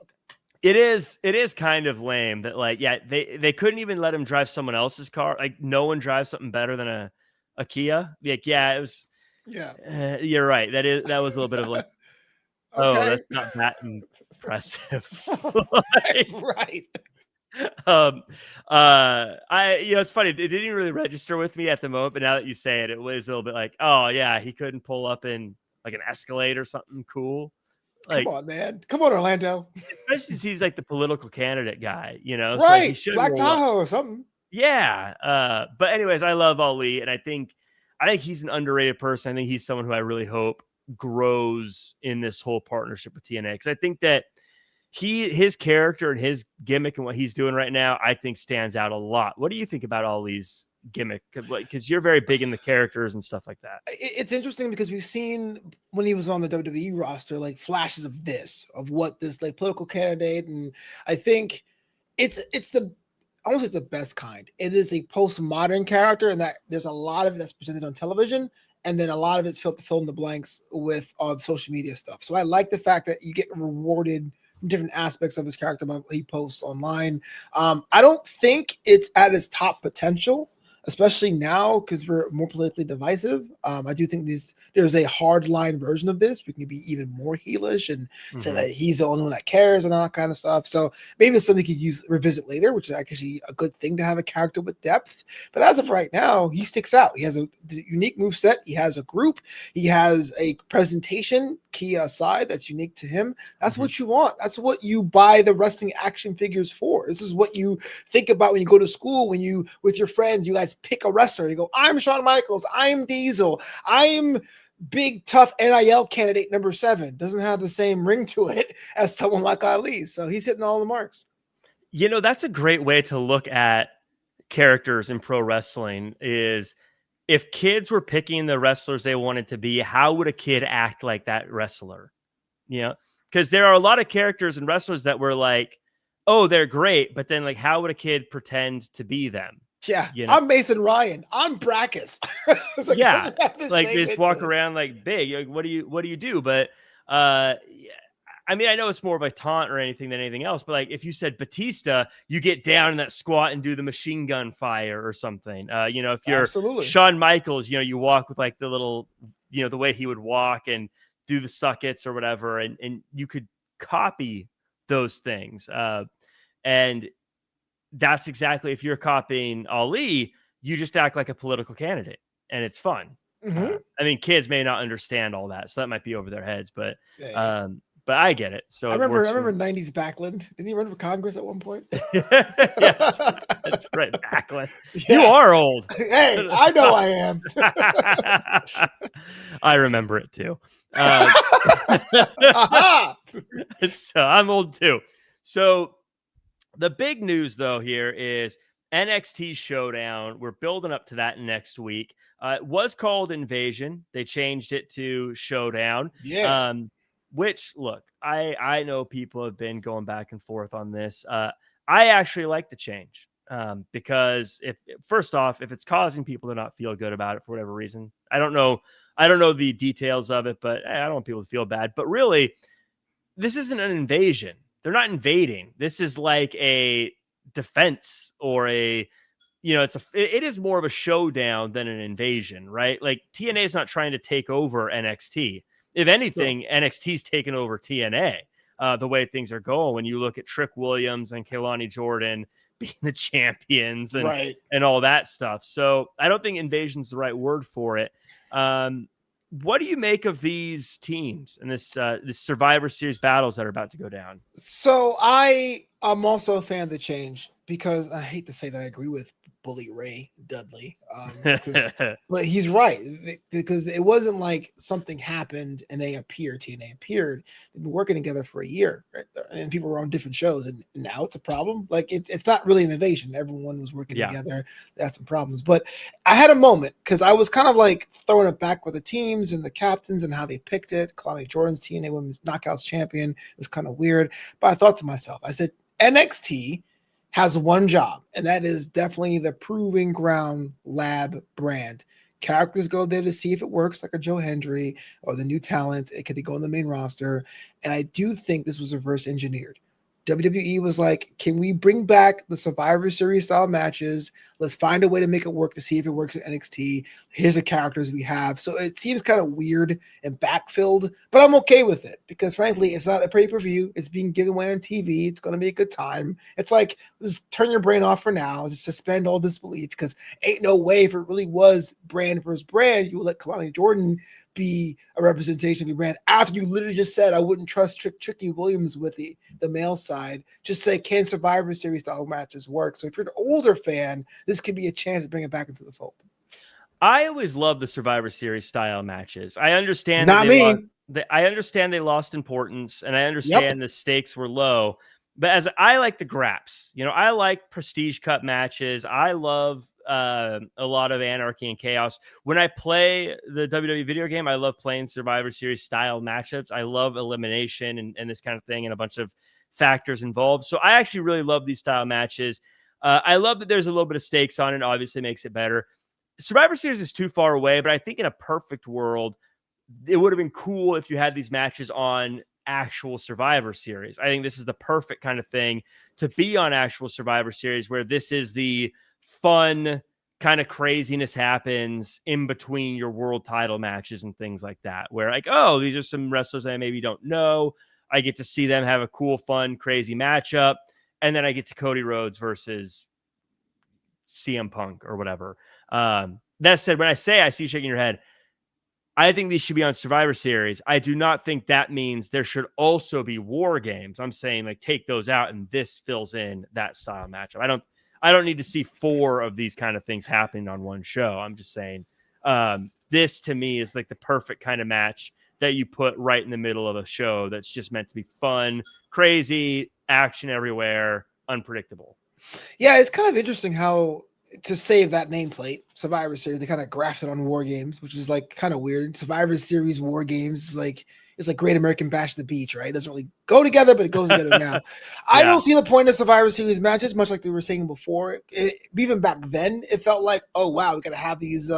It is kind of lame that they couldn't even let him drive someone else's car. Like no one drives something better than a Kia. Like, it was. Yeah, you're right. That was a little bit of like, okay. Oh, that's not that impressive. Right. It's funny. It didn't even really register with me at the moment, but now that you say it, it was a little bit like, oh yeah, he couldn't pull up in like an Escalade or something cool. Like, come on, man. Come on, Orlando. Especially since he's like the political candidate guy, Right. So Black Tahoe or something. Yeah. But anyways, I love Ali, and I think he's an underrated person. I think he's someone who I really hope grows in this whole partnership with TNA. Because I think that his character and his gimmick and what he's doing right now, I think stands out a lot. What do you think about Ali's gimmick? Because you're very big in the characters and stuff like that. It's interesting because we've seen when he was on the WWE roster, like flashes of what this like political candidate, and I think it's almost the best kind. It is a postmodern character, and that there's a lot of it that's presented on television, and then a lot of it's fill in the blanks with all the social media stuff. So I like the fact that you get rewarded from different aspects of his character by what he posts online. I don't think it's at its top potential, especially now because we're more politically divisive. I do think there's a hard line version of this. We can be even more heelish and say that he's the only one that cares and all that kind of stuff. So maybe it's something you could revisit later, which is actually a good thing to have a character with depth. But as of right now, he sticks out. He has a unique moveset. He has a group. He has a presentation, key aside, that's unique to him. That's what you want. That's what you buy the wrestling action figures for. This is what you think about when you go to school, when you, with your friends, you guys pick a wrestler. You go, I'm Shawn Michaels. I'm Diesel. I'm big, tough NIL candidate number 7. Doesn't have the same ring to it as someone like Ali. So he's hitting all the marks. You know, that's a great way to look at characters in pro wrestling is if kids were picking the wrestlers they wanted to be, how would a kid act like that wrestler? You know, because there are a lot of characters and wrestlers that were like, oh, they're great, but then like, how would a kid pretend to be them? Yeah, You know? I'm Mason Ryan. I'm Brackus. Like, yeah, like they just walk around like big. Like, what do you do? But yeah, I mean, I know it's more of a taunt or anything than anything else. But like, if you said Batista, you get down in that squat and do the machine gun fire or something. You know, if you're Shawn Michaels, you know, you walk with like the little, you know, the way he would walk and do the suckets or whatever, and you could copy those things. And that's exactly, if you're copying Ali, you just act like a political candidate and it's fun. Mm-hmm. I mean, kids may not understand all that, so that might be over their heads, but I get it. So I remember 90s Backlund. Didn't he run for Congress at one point? Yeah, that's right. Backlund. Yeah. You are old. Hey, I know I am. I remember it too. So I'm old too. So the big news, though, here is NXT Showdown. We're building up to that next week. It was called Invasion. They changed it to Showdown. Yeah. Which, look, I know people have been going back and forth on this. I actually like the change because first off, if it's causing people to not feel good about it for whatever reason, I don't know the details of it, but I don't want people to feel bad. But really, this isn't an invasion. They're not invading. This is like a defense or it is more of a showdown than an invasion, right? Like TNA is not trying to take over NXT. If anything, NXT's taken over TNA. The way things are going, when you look at Trick Williams and Kehlani Jordan being the champions and all that stuff. So I don't think invasion's the right word for it. What do you make of these teams and this Survivor Series battles that are about to go down? So I'm also a fan of the change because I hate to say that I agree with Bully Ray Dudley, but he's right, because it wasn't like something happened and they appeared. TNA appeared. They've been working together for a year, right? And people were on different shows, and now it's a problem. Like it's not really an invasion. Everyone was working together. They had some problems, but I had a moment because I was kind of like throwing it back with the teams and the captains and how they picked it. Kalani Jordan's TNA Women's Knockouts champion. It was kind of weird, but I thought to myself, I said, NXT has one job, and that is definitely the proving ground lab brand. Characters go there to see if it works, like a Joe Hendry or the new talent. It could go on the main roster. And I do think this was reverse engineered. WWE was like, can we bring back the Survivor Series style matches? Let's find a way to make it work to see if it works with NXT. Here's the characters we have. So it seems kind of weird and backfilled, but I'm okay with it because frankly, it's not a pay-per-view. It's being given away on TV. It's going to be a good time. It's like, just turn your brain off for now. Just suspend all disbelief because ain't no way if it really was brand versus brand, you would let Kalani Jordan be a representation of your brand after you literally just said I wouldn't trust Tricky Williams with the male side. Just say, can Survivor Series style matches work? So if you're an older fan, this could be a chance to bring it back into the fold. I always love the Survivor Series style matches. I understand I understand they lost importance, and I understand the stakes were low. But as I like the graps, I like prestige cup matches. I love a lot of anarchy and chaos. When I play the WWE video game, I love playing Survivor Series style matchups. I love elimination and this kind of thing and a bunch of factors involved. So I actually really love these style matches. I love that there's a little bit of stakes on it. Obviously makes it better. Survivor Series is too far away, but I think in a perfect world, it would have been cool if you had these matches on actual Survivor Series. I think this is the perfect kind of thing to be on actual Survivor Series, where this is the fun kind of craziness happens in between your world title matches and things like that, where like, oh, these are some wrestlers I maybe don't know. I get to see them have a cool, fun, crazy matchup. And then I get to Cody Rhodes versus CM Punk or whatever. That said, when I say, I see you shaking your head, I think these should be on Survivor Series. I do not think that means there should also be War Games. I'm saying like take those out and this fills in that style matchup. I don't need to see 4 of these kind of things happening on one show. I'm just saying This to me is like the perfect kind of match that you put right in the middle of a show that's just meant to be fun, crazy, action everywhere, unpredictable. Yeah, it's kind of interesting how to save that nameplate, Survivor Series, they kind of grafted on War Games, which is like kind of weird. Survivor Series War Games is like it's like Great American Bash at the Beach, right? It doesn't really go together, but it goes together now. I Yeah. don't see the point of Survivor Series matches, much like we were saying before. Even back then, it felt like, oh wow, we gotta have these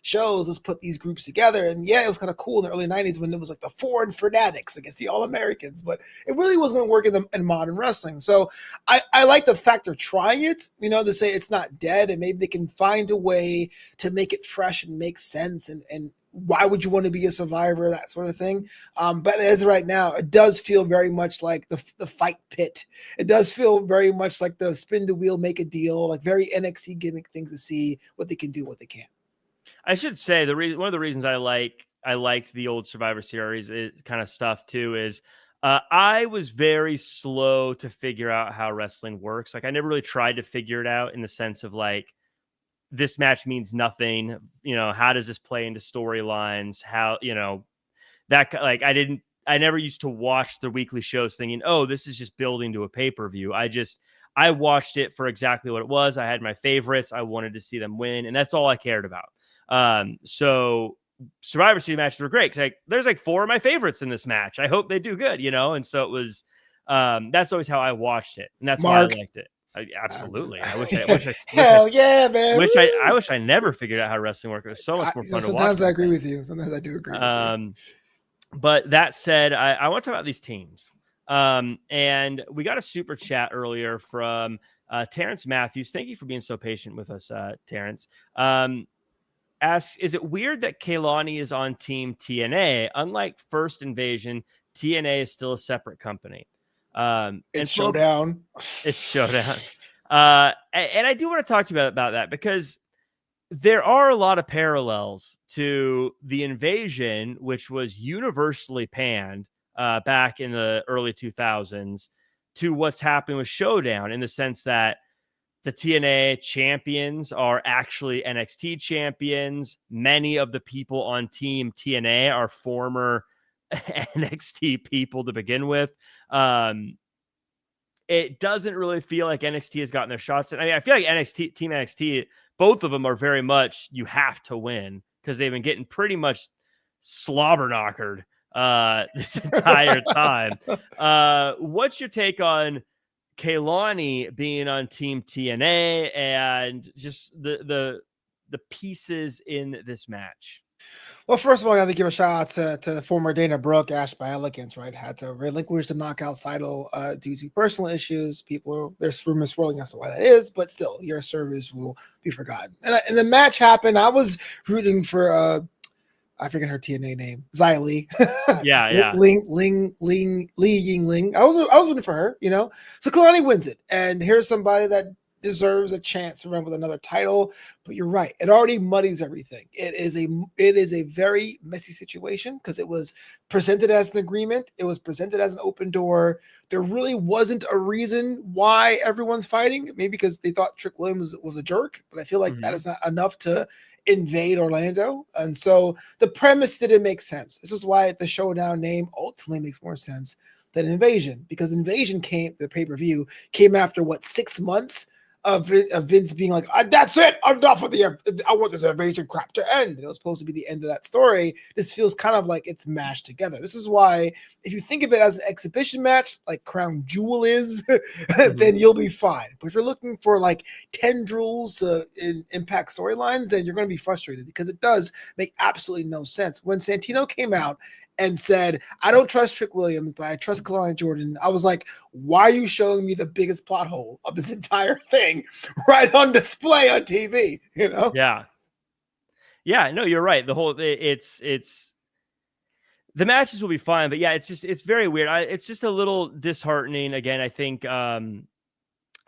shows. Let's put these groups together. And yeah, it was kind of cool in the early '90s when it was like the foreign fanatics against the All Americans, but it really wasn't going to work in modern wrestling. So I like the fact they're trying it, to say it's not dead, and maybe they can find a way to make it fresh and make sense. And why would you want to be a survivor, that sort of thing. But as of right now, it does feel very much like the fight pit. It does feel very much like the spin the wheel, make a deal, like very NXT gimmick things to see what they can do, what they can't. I should say one of the reasons I liked the old Survivor Series kind of stuff too is I was very slow to figure out how wrestling works. Like I never really tried to figure it out in the sense of like, this match means nothing. How does this play into storylines? How, that like, I never used to watch the weekly shows thinking, oh, this is just building to a pay-per-view. I watched it for exactly what it was. I had my favorites. I wanted to see them win, and that's all I cared about. So Survivor Series matches were great because there's like 4 of my favorites in this match. I hope they do good, and so it was. That's always how I watched it, and that's why I liked it. Absolutely. I wish Hell yeah, man. I wish I never figured out how wrestling worked. It was so much more fun to watch. Sometimes I agree with you. Sometimes I do agree with you. But that said, I want to talk about these teams. And we got a super chat earlier from Terrence Matthews. Thank you for being so patient with us, Terrence. Asks, is it weird that Kaylani is on Team TNA? Unlike First Invasion, TNA is still a separate company. It's Showdown. It's Showdown. And I do want to talk to you about that because there are a lot of parallels to the Invasion, which was universally panned back in the early 2000s, to what's happening with Showdown in the sense that the TNA champions are actually NXT champions. Many of the people on Team TNA are former NXT people to begin with. It doesn't really feel like NXT has gotten their shots. And I feel like Team NXT, both of them are very much you have to win because they've been getting pretty much slobber knockered this entire time. What's your take on Kaylani being on Team TNA and just the pieces in this match? Well, first of all, I have to give a shout out to former Dana Brooke, Ash by Elegance, right? Had to relinquish the Knockouts title due to personal issues. There's rumors swirling as to why that is, but still, your service will be forgotten. And the match happened. I was rooting for I forget her TNA name, Xia Li. Yeah. Li Yingling. I was rooting for her, So Kalani wins it, and here's somebody that deserves a chance to run with another title. But you're right, it already muddies everything. It is a very messy situation because it was presented as an agreement. It was presented as an open door. There really wasn't a reason why everyone's fighting. Maybe because they thought Trick Williams was a jerk, but I feel like that is not enough to invade Orlando. And so the premise didn't make sense. This is why the Showdown name ultimately makes more sense than Invasion, because Invasion the pay-per-view came after 6 months of Vince being like, that's it, enough of I want this Invasion crap to end. And it was supposed to be the end of that story. This feels kind of like it's mashed together. This is why, if you think of it as an exhibition match, like Crown Jewel is, then you'll be fine. But if you're looking for tendrils to impact storylines, then you're going to be frustrated because it does make absolutely no sense. When Santino came out and said, I don't trust Trick Williams, but I trust Kalani Jordan, I was like, why are you showing me the biggest plot hole of this entire thing right on display on TV? Yeah, no, you're right. The whole it's the matches will be fine, but yeah, it's very weird. It's just a little disheartening. Again, I think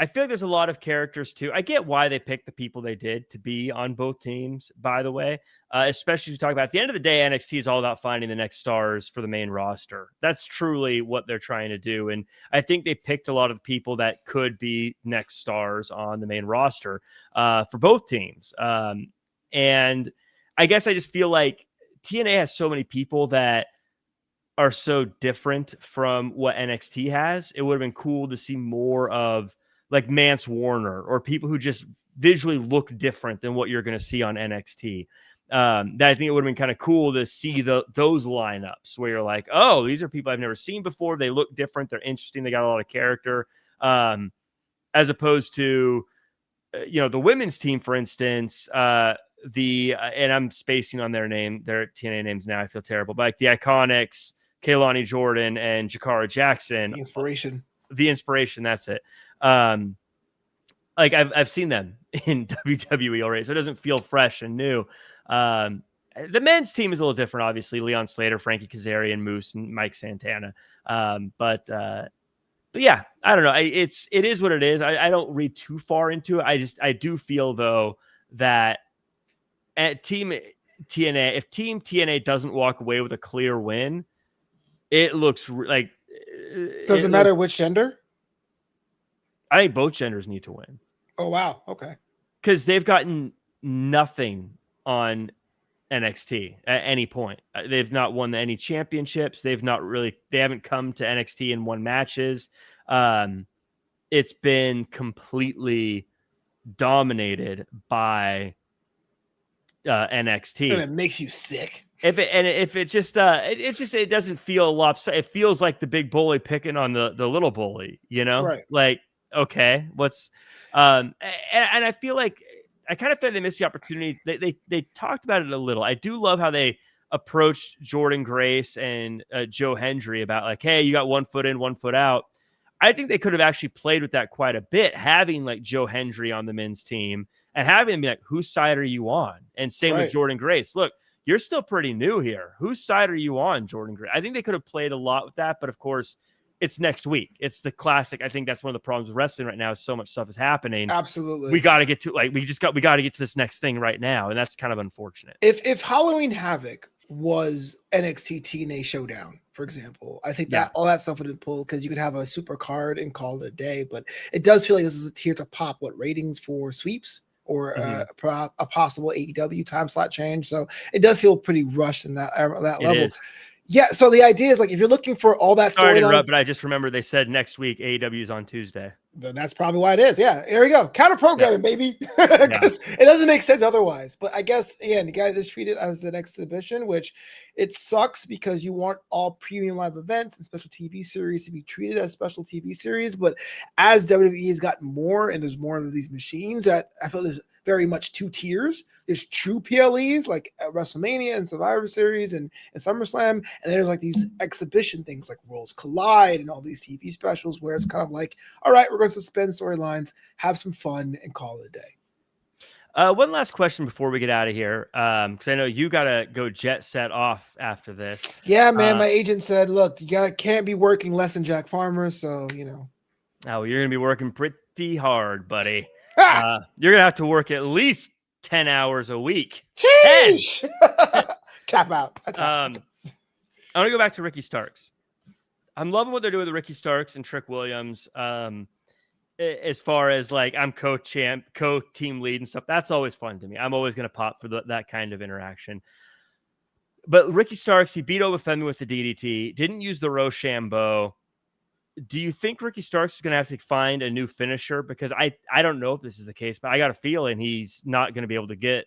I feel like there's a lot of characters too. I get why they picked the people they did to be on both teams, by the way, especially to talk about at the end of the day, NXT is all about finding the next stars for the main roster. That's truly what they're trying to do. And I think they picked a lot of people that could be next stars on the main roster for both teams. And I guess I just feel like TNA has so many people that are so different from what NXT has. It would have been cool to see more of like Mance Warner or people who just visually look different than what you're going to see on NXT. That I think it would have been kind of cool to see those lineups where you're like, oh, these are people I've never seen before. They look different. They're interesting. They got a lot of character. As opposed to, the women's team, for instance, and I'm spacing on their TNA names now. I feel terrible, but like the Iconics, Kaylani Jordan and Jakara Jackson. The inspiration. That's it. Like I've seen them in WWE already, so it doesn't feel fresh and new. The men's team is a little different, obviously. Leon Slater, Frankie Kazarian, Moose, and Mike Santana. But yeah, I don't know. It is what it is. I don't read too far into it. I do feel though that at Team TNA, if Team TNA doesn't walk away with a clear win, it looks like. Doesn't matter which gender. I think both genders need to win. Oh wow, okay. Because they've gotten nothing on NXT at any point. They've not won any championships. They haven't come to NXT and won matches. It's been completely dominated by NXT. And it makes you sick. It doesn't feel lopsided. It feels like the big bully picking on the little bully, Right. Like, okay, what's, and I feel like, I kind of feel they missed the opportunity. They talked about it a little. I do love how they approached Jordan Grace and Joe Hendry about like, hey, you got 1 foot in, 1 foot out. I think they could have actually played with that quite a bit, having like Joe Hendry on the men's team and having them be like, whose side are you on? And same with Jordan Grace. Look, you're still pretty new here. Whose side are you on, Jordan Grace? I think they could have played a lot with that, but of course, it's next week. It's the classic. I think that's one of the problems with wrestling right now. Is so much stuff is happening. Absolutely. We got to get to we got to get to this next thing right now. And that's kind of unfortunate. If Halloween Havoc was NXT TNA Showdown, for example, I think that all that stuff would have pulled because you could have a super card and call it a day. But it does feel like this is here to pop ratings for sweeps or a possible AEW time slot change. So it does feel pretty rushed in that level. Yeah, so the idea is like if you're looking for all that storyline, but I just remember they said next week AEW is on Tuesday. Then that's probably why it is. Yeah, there we go. Counter programming, baby, because it doesn't make sense otherwise. But I guess again, the guys just treat it as an exhibition, which it sucks because you want all premium live events and special TV series to be treated as special TV series. But as WWE has gotten more and there's more of these machines, that I feel there's very much 2 tiers. There's true PLEs like WrestleMania and Survivor Series and SummerSlam. And then there's like these exhibition things like Worlds Collide and all these TV specials where it's kind of like, all right, we're going to suspend storylines, have some fun, and call it a day. One last question before we get out of here, because I know you got to go jet set off after this. Yeah, man. My agent said, look, you can't be working less than Jack Farmer. So, Oh, you're going to be working pretty hard, buddy. You're going to have to work at least 10 hours a week. 10. Tap out. I want to go back to Ricky Starks. I'm loving what they're doing with Ricky Starks and Trick Williams. As far as like I'm co-team lead and stuff, that's always fun to me. I'm always going to pop for that kind of interaction. But Ricky Starks, he beat Obafemi with the DDT, didn't use the Rochambeau. Do you think Ricky Starks is going to have to find a new finisher? Because I don't know if this is the case, but I got a feeling he's not going to be able to get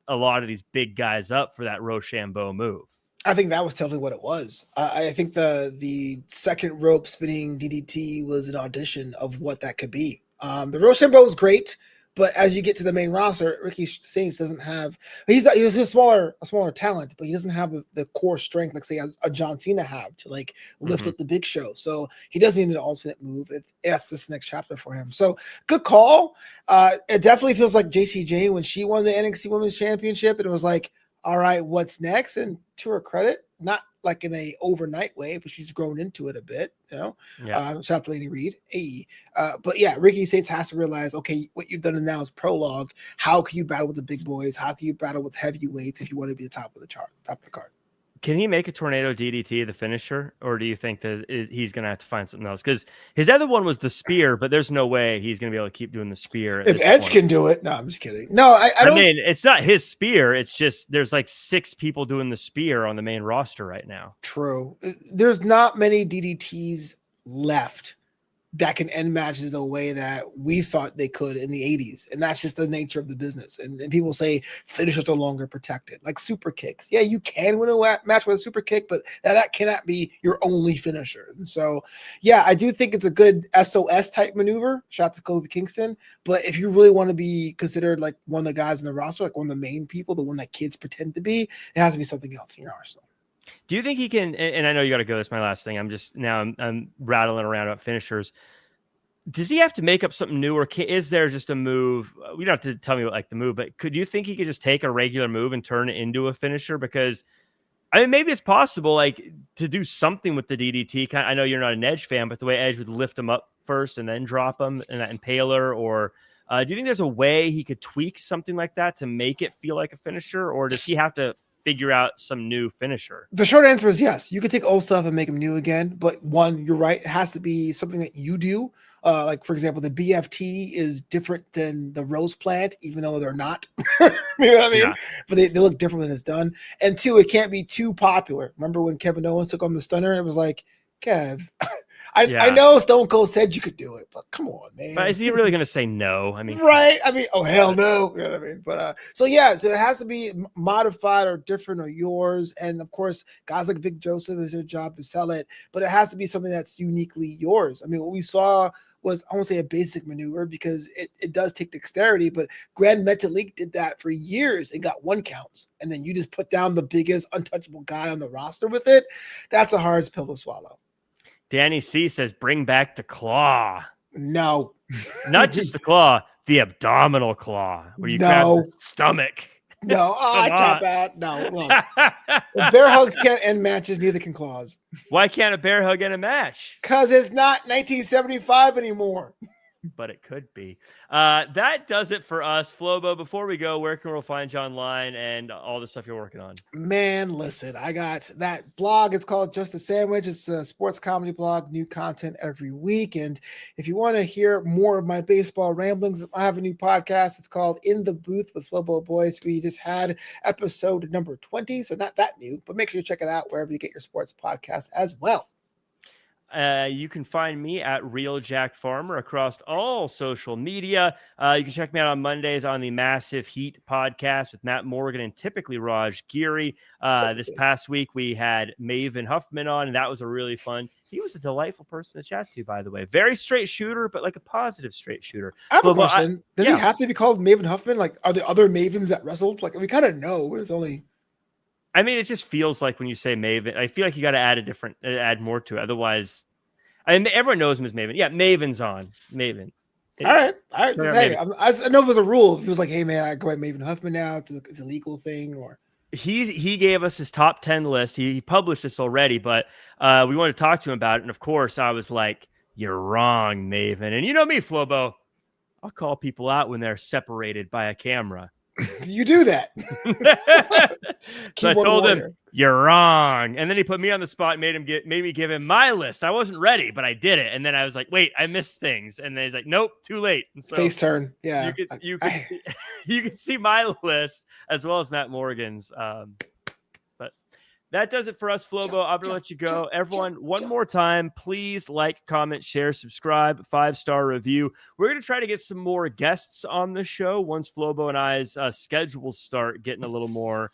a lot of these big guys up for that Rochambeau move. I think that was totally what it was. I think the second rope spinning DDT was an audition of what that could be. The Rochambeau was great, but as you get to the main roster, Ricky Saints doesn't have. He's a smaller talent, but he doesn't have the core strength like say a John Cena have to like lift up the Big Show. So he doesn't need an alternate move at this next chapter for him. So good call. It definitely feels like JCJ when she won the NXT Women's Championship, and it was like, all right, what's next? And to her credit, not like in a overnight way, but she's grown into it a bit, shout out to Lady Reed. But yeah, Ricky Saints has to realize, okay, what you've done now is prologue. How can you battle with the big boys? How can you battle with heavyweights if you want to be the top of the card? Can he make a tornado DDT the finisher, or do you think that he's going to have to find something else? Because his other one was the spear, but there's no way he's going to be able to keep doing the spear. If Edge can do it, no, I'm just kidding. No, I don't. I mean, it's not his spear. It's just there's like 6 people doing the spear on the main roster right now. True. There's not many DDTs left that can end matches the way that we thought they could in the 80s. And that's just the nature of the business. And people say finishers are longer protected, like super kicks. Yeah, you can win a match with a super kick, but that cannot be your only finisher. And so, yeah, I do think it's a good SOS type maneuver. Shout out to Kofi Kingston. But if you really want to be considered like one of the guys in the roster, like one of the main people, the one that kids pretend to be, it has to be something else in your arsenal. Do you think he can? And I know you got to go. That's my last thing. I'm rattling around about finishers. Does he have to make up something new, or is there just a move? You don't have to tell me like the move, but could you think he could just take a regular move and turn it into a finisher? Because I mean, maybe it's possible, like to do something with the DDT. I know you're not an Edge fan, but the way Edge would lift him up first and then drop him and that impaler, or do you think there's a way he could tweak something like that to make it feel like a finisher, or does he have to figure out some new finisher? The short answer is yes. You can take old stuff and make them new again, but one, you're right, it has to be something that you do. Like for example, the BFT is different than the rose plant, even though they're not. You know what I mean? Yeah. But they look different when it's done. And 2, it can't be too popular. Remember when Kevin Owens took on the Stunner? It was like, Kev, I know Stone Cold said you could do it, but come on, man. But is he really going to say no? I mean, right? I mean, oh hell no. You know what I mean? But so yeah, so it has to be modified or different or yours. And of course, guys like Vic Joseph, is their job to sell it, but it has to be something that's uniquely yours. I mean, what we saw was, I won't say a basic maneuver because it does take dexterity, but Grand Metalik did that for years and got 1 counts. And then you just put down the biggest untouchable guy on the roster with it. That's a hard pill to swallow. Danny C says, bring back the claw. No. Not just the claw, the abdominal claw, where you grab the stomach. No, I tap out. No, look. If bear hugs can't end matches, neither can claws. Why can't a bear hug end a match? Because it's not 1975 anymore. But it could be. That does it for us. Flobo, before we go, where can we find you online and all the stuff you're working on? Man, listen, I got that blog. It's called Just a Sandwich. It's a sports comedy blog, new content every week. And if you want to hear more of my baseball ramblings, I have a new podcast. It's called In the Booth with Flobo Boyce. We just had episode number 20, so not that new, but make sure you check it out wherever you get your sports podcast as well. You can find me at Real Jack Farmer across all social media. You can check me out on Mondays on the Massive Heat podcast with Matt Morgan and typically Raj Giri. This past week, we had Maven Huffman on, and that was a really fun. He was a delightful person to chat to, by the way. Very straight shooter, but like a positive straight shooter. I have a question. Does he have to be called Maven Huffman? Like, are there other Mavens that wrestled? Like, we kind of know. It's only... I mean, it just feels like when you say Maven, I feel like you got to add more to it. Otherwise, I mean, everyone knows him as Maven. Yeah, Maven's on. Maven. All right. Hey, I know it was a rule. If it was like, hey, man, I go at Maven Huffman now. It's a legal thing. Or he gave us his top 10 list. He published this already, but we wanted to talk to him about it. And of course, I was like, you're wrong, Maven. And you know me, Flobo. I'll call people out when they're separated by a camera. You do that. So I told him, you're wrong. And then he put me on the spot and made me give him my list. I wasn't ready, but I did it. And then I was like, wait, I missed things. And then he's like, nope, too late. And so face turn. Yeah. You can see my list as well as Matt Morgan's. But that does it for us, Flobo. I'm going to let you go. Everyone, one more time, please like, comment, share, subscribe, 5-star review. We're going to try to get some more guests on the show once Flobo and I's schedules start getting a little more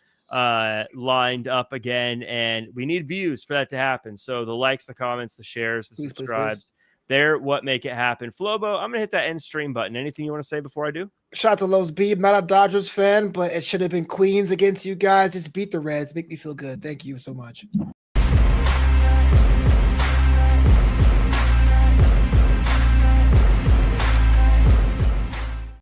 lined up again. And we need views for that to happen. So the likes, the comments, the shares, the subscribes, they're what make it happen. Flobo, I'm going to hit that end stream button. Anything you want to say before I do? Shout out to Los B. I'm not a Dodgers fan, but it should have been Queens against you guys. Just beat the Reds. Make me feel good. Thank you so much.